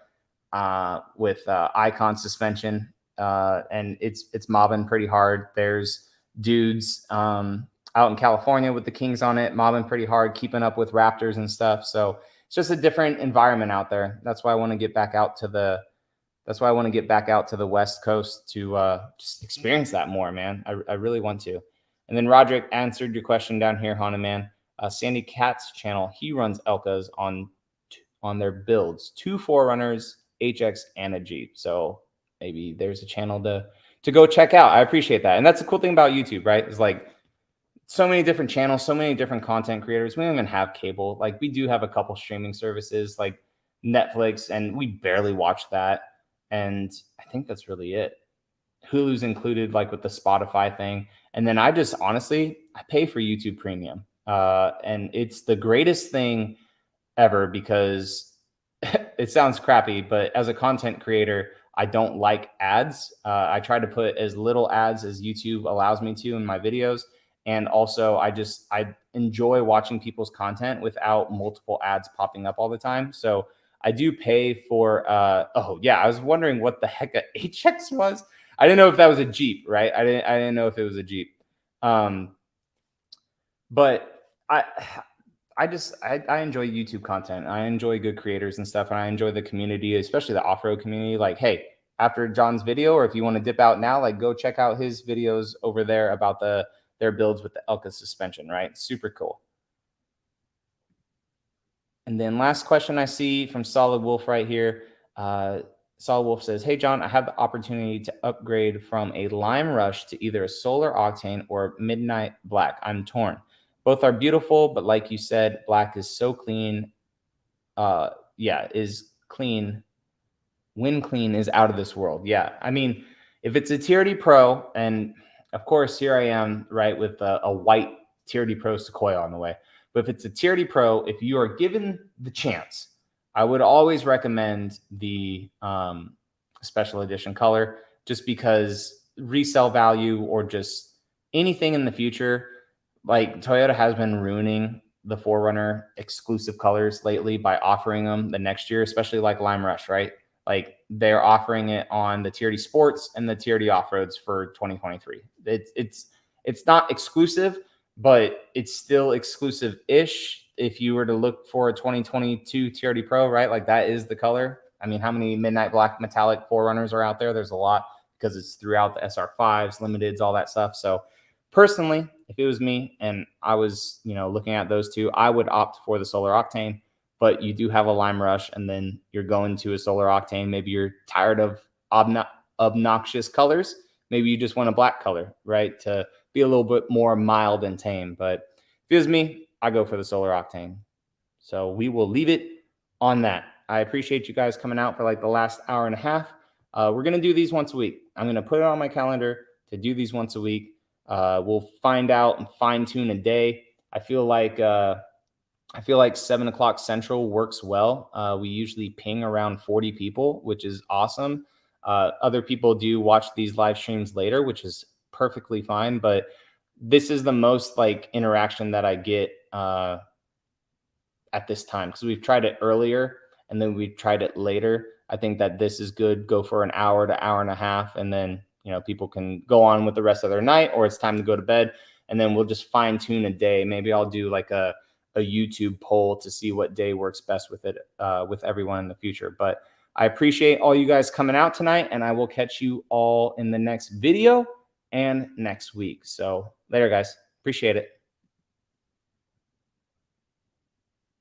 with Icon suspension, and it's mobbing pretty hard. There's dudes out in California with the Kings on it, mobbing pretty hard, keeping up with Raptors and stuff. So it's just a different environment out there. That's why I want to get back out to the West Coast to just experience that more, man. I really want to. And then Roderick answered your question down here, Honda Man. Sandy Cat's channel, he runs Elkas on their builds, 2 4Runners, HX, and a Jeep. So maybe there's a channel to go check out. I appreciate that. And that's the cool thing about YouTube, right? Is like so many different channels, so many different content creators. We don't even have cable. Like we do have a couple streaming services like Netflix, and we barely watch that. And I think that's really it. Hulu's included, like with the Spotify thing. And then I just honestly, I pay for YouTube Premium. And it's the greatest thing ever because it sounds crappy, but as a content creator, I don't like ads. I try to put as little ads as YouTube allows me to in my videos. And also I enjoy watching people's content without multiple ads popping up all the time. So I do pay for, oh yeah, I was wondering what the heck a HX was. I didn't know if that was a Jeep, right? I didn't know if it was a Jeep. But I enjoy YouTube content. I enjoy good creators and stuff. And I enjoy the community, especially the off-road community. Like, hey, after John's video, or if you want to dip out now, like go check out his videos over there about their builds with the Elka suspension, right? Super cool. And then last question I see from Solid Wolf right here. Solid Wolf says, hey, John, I have the opportunity to upgrade from a Lime Rush to either a Solar Octane or Midnight Black. I'm torn. Both are beautiful, but like you said, black is so clean. Is clean. When clean is out of this world. Yeah, I mean, if it's a TRD Pro, and of course, here I am, right, with a white TRD Pro Sequoia on the way. But if it's a TRD Pro, if you are given the chance, I would always recommend the special edition color, just because resale value or just anything in the future, like Toyota has been ruining the 4Runner exclusive colors lately by offering them the next year, especially like Lime Rush, right? Like they're offering it on the TRD Sports and the TRD Off-Roads for 2023. It's not exclusive, but it's still exclusive-ish. If you were to look for a 2022 TRD Pro, right? Like that is the color. I mean, how many Midnight Black metallic 4Runners are out there? There's a lot because it's throughout the SR5s, Limiteds, all that stuff. So personally, if it was me and I was, looking at those two, I would opt for the Solar Octane. But you do have a Lime Rush, and then you're going to a Solar Octane. Maybe you're tired of obnoxious colors. Maybe you just want a black color, right? To be a little bit more mild and tame. But if it was me, I go for the Solar Octane. So we will leave it on that. I appreciate you guys coming out for like the last hour and a half. We're going to do these once a week. I'm going to put it on my calendar to do these once a week. We'll find out and fine tune a day. I feel like 7 o'clock Central works well. We usually ping around 40 people, which is awesome. Other people do watch these live streams later, which is perfectly fine. But this is the most like interaction that I get at this time, because we've tried it earlier and then we've tried it later. I think that this is good. Go for an hour to hour and a half, and then people can go on with the rest of their night, or it's time to go to bed. And then we'll just fine tune a day. Maybe I'll do like a YouTube poll to see what day works best with it, with everyone in the future. But I appreciate all you guys coming out tonight, and I will catch you all in the next video and next week. So later, guys. Appreciate it.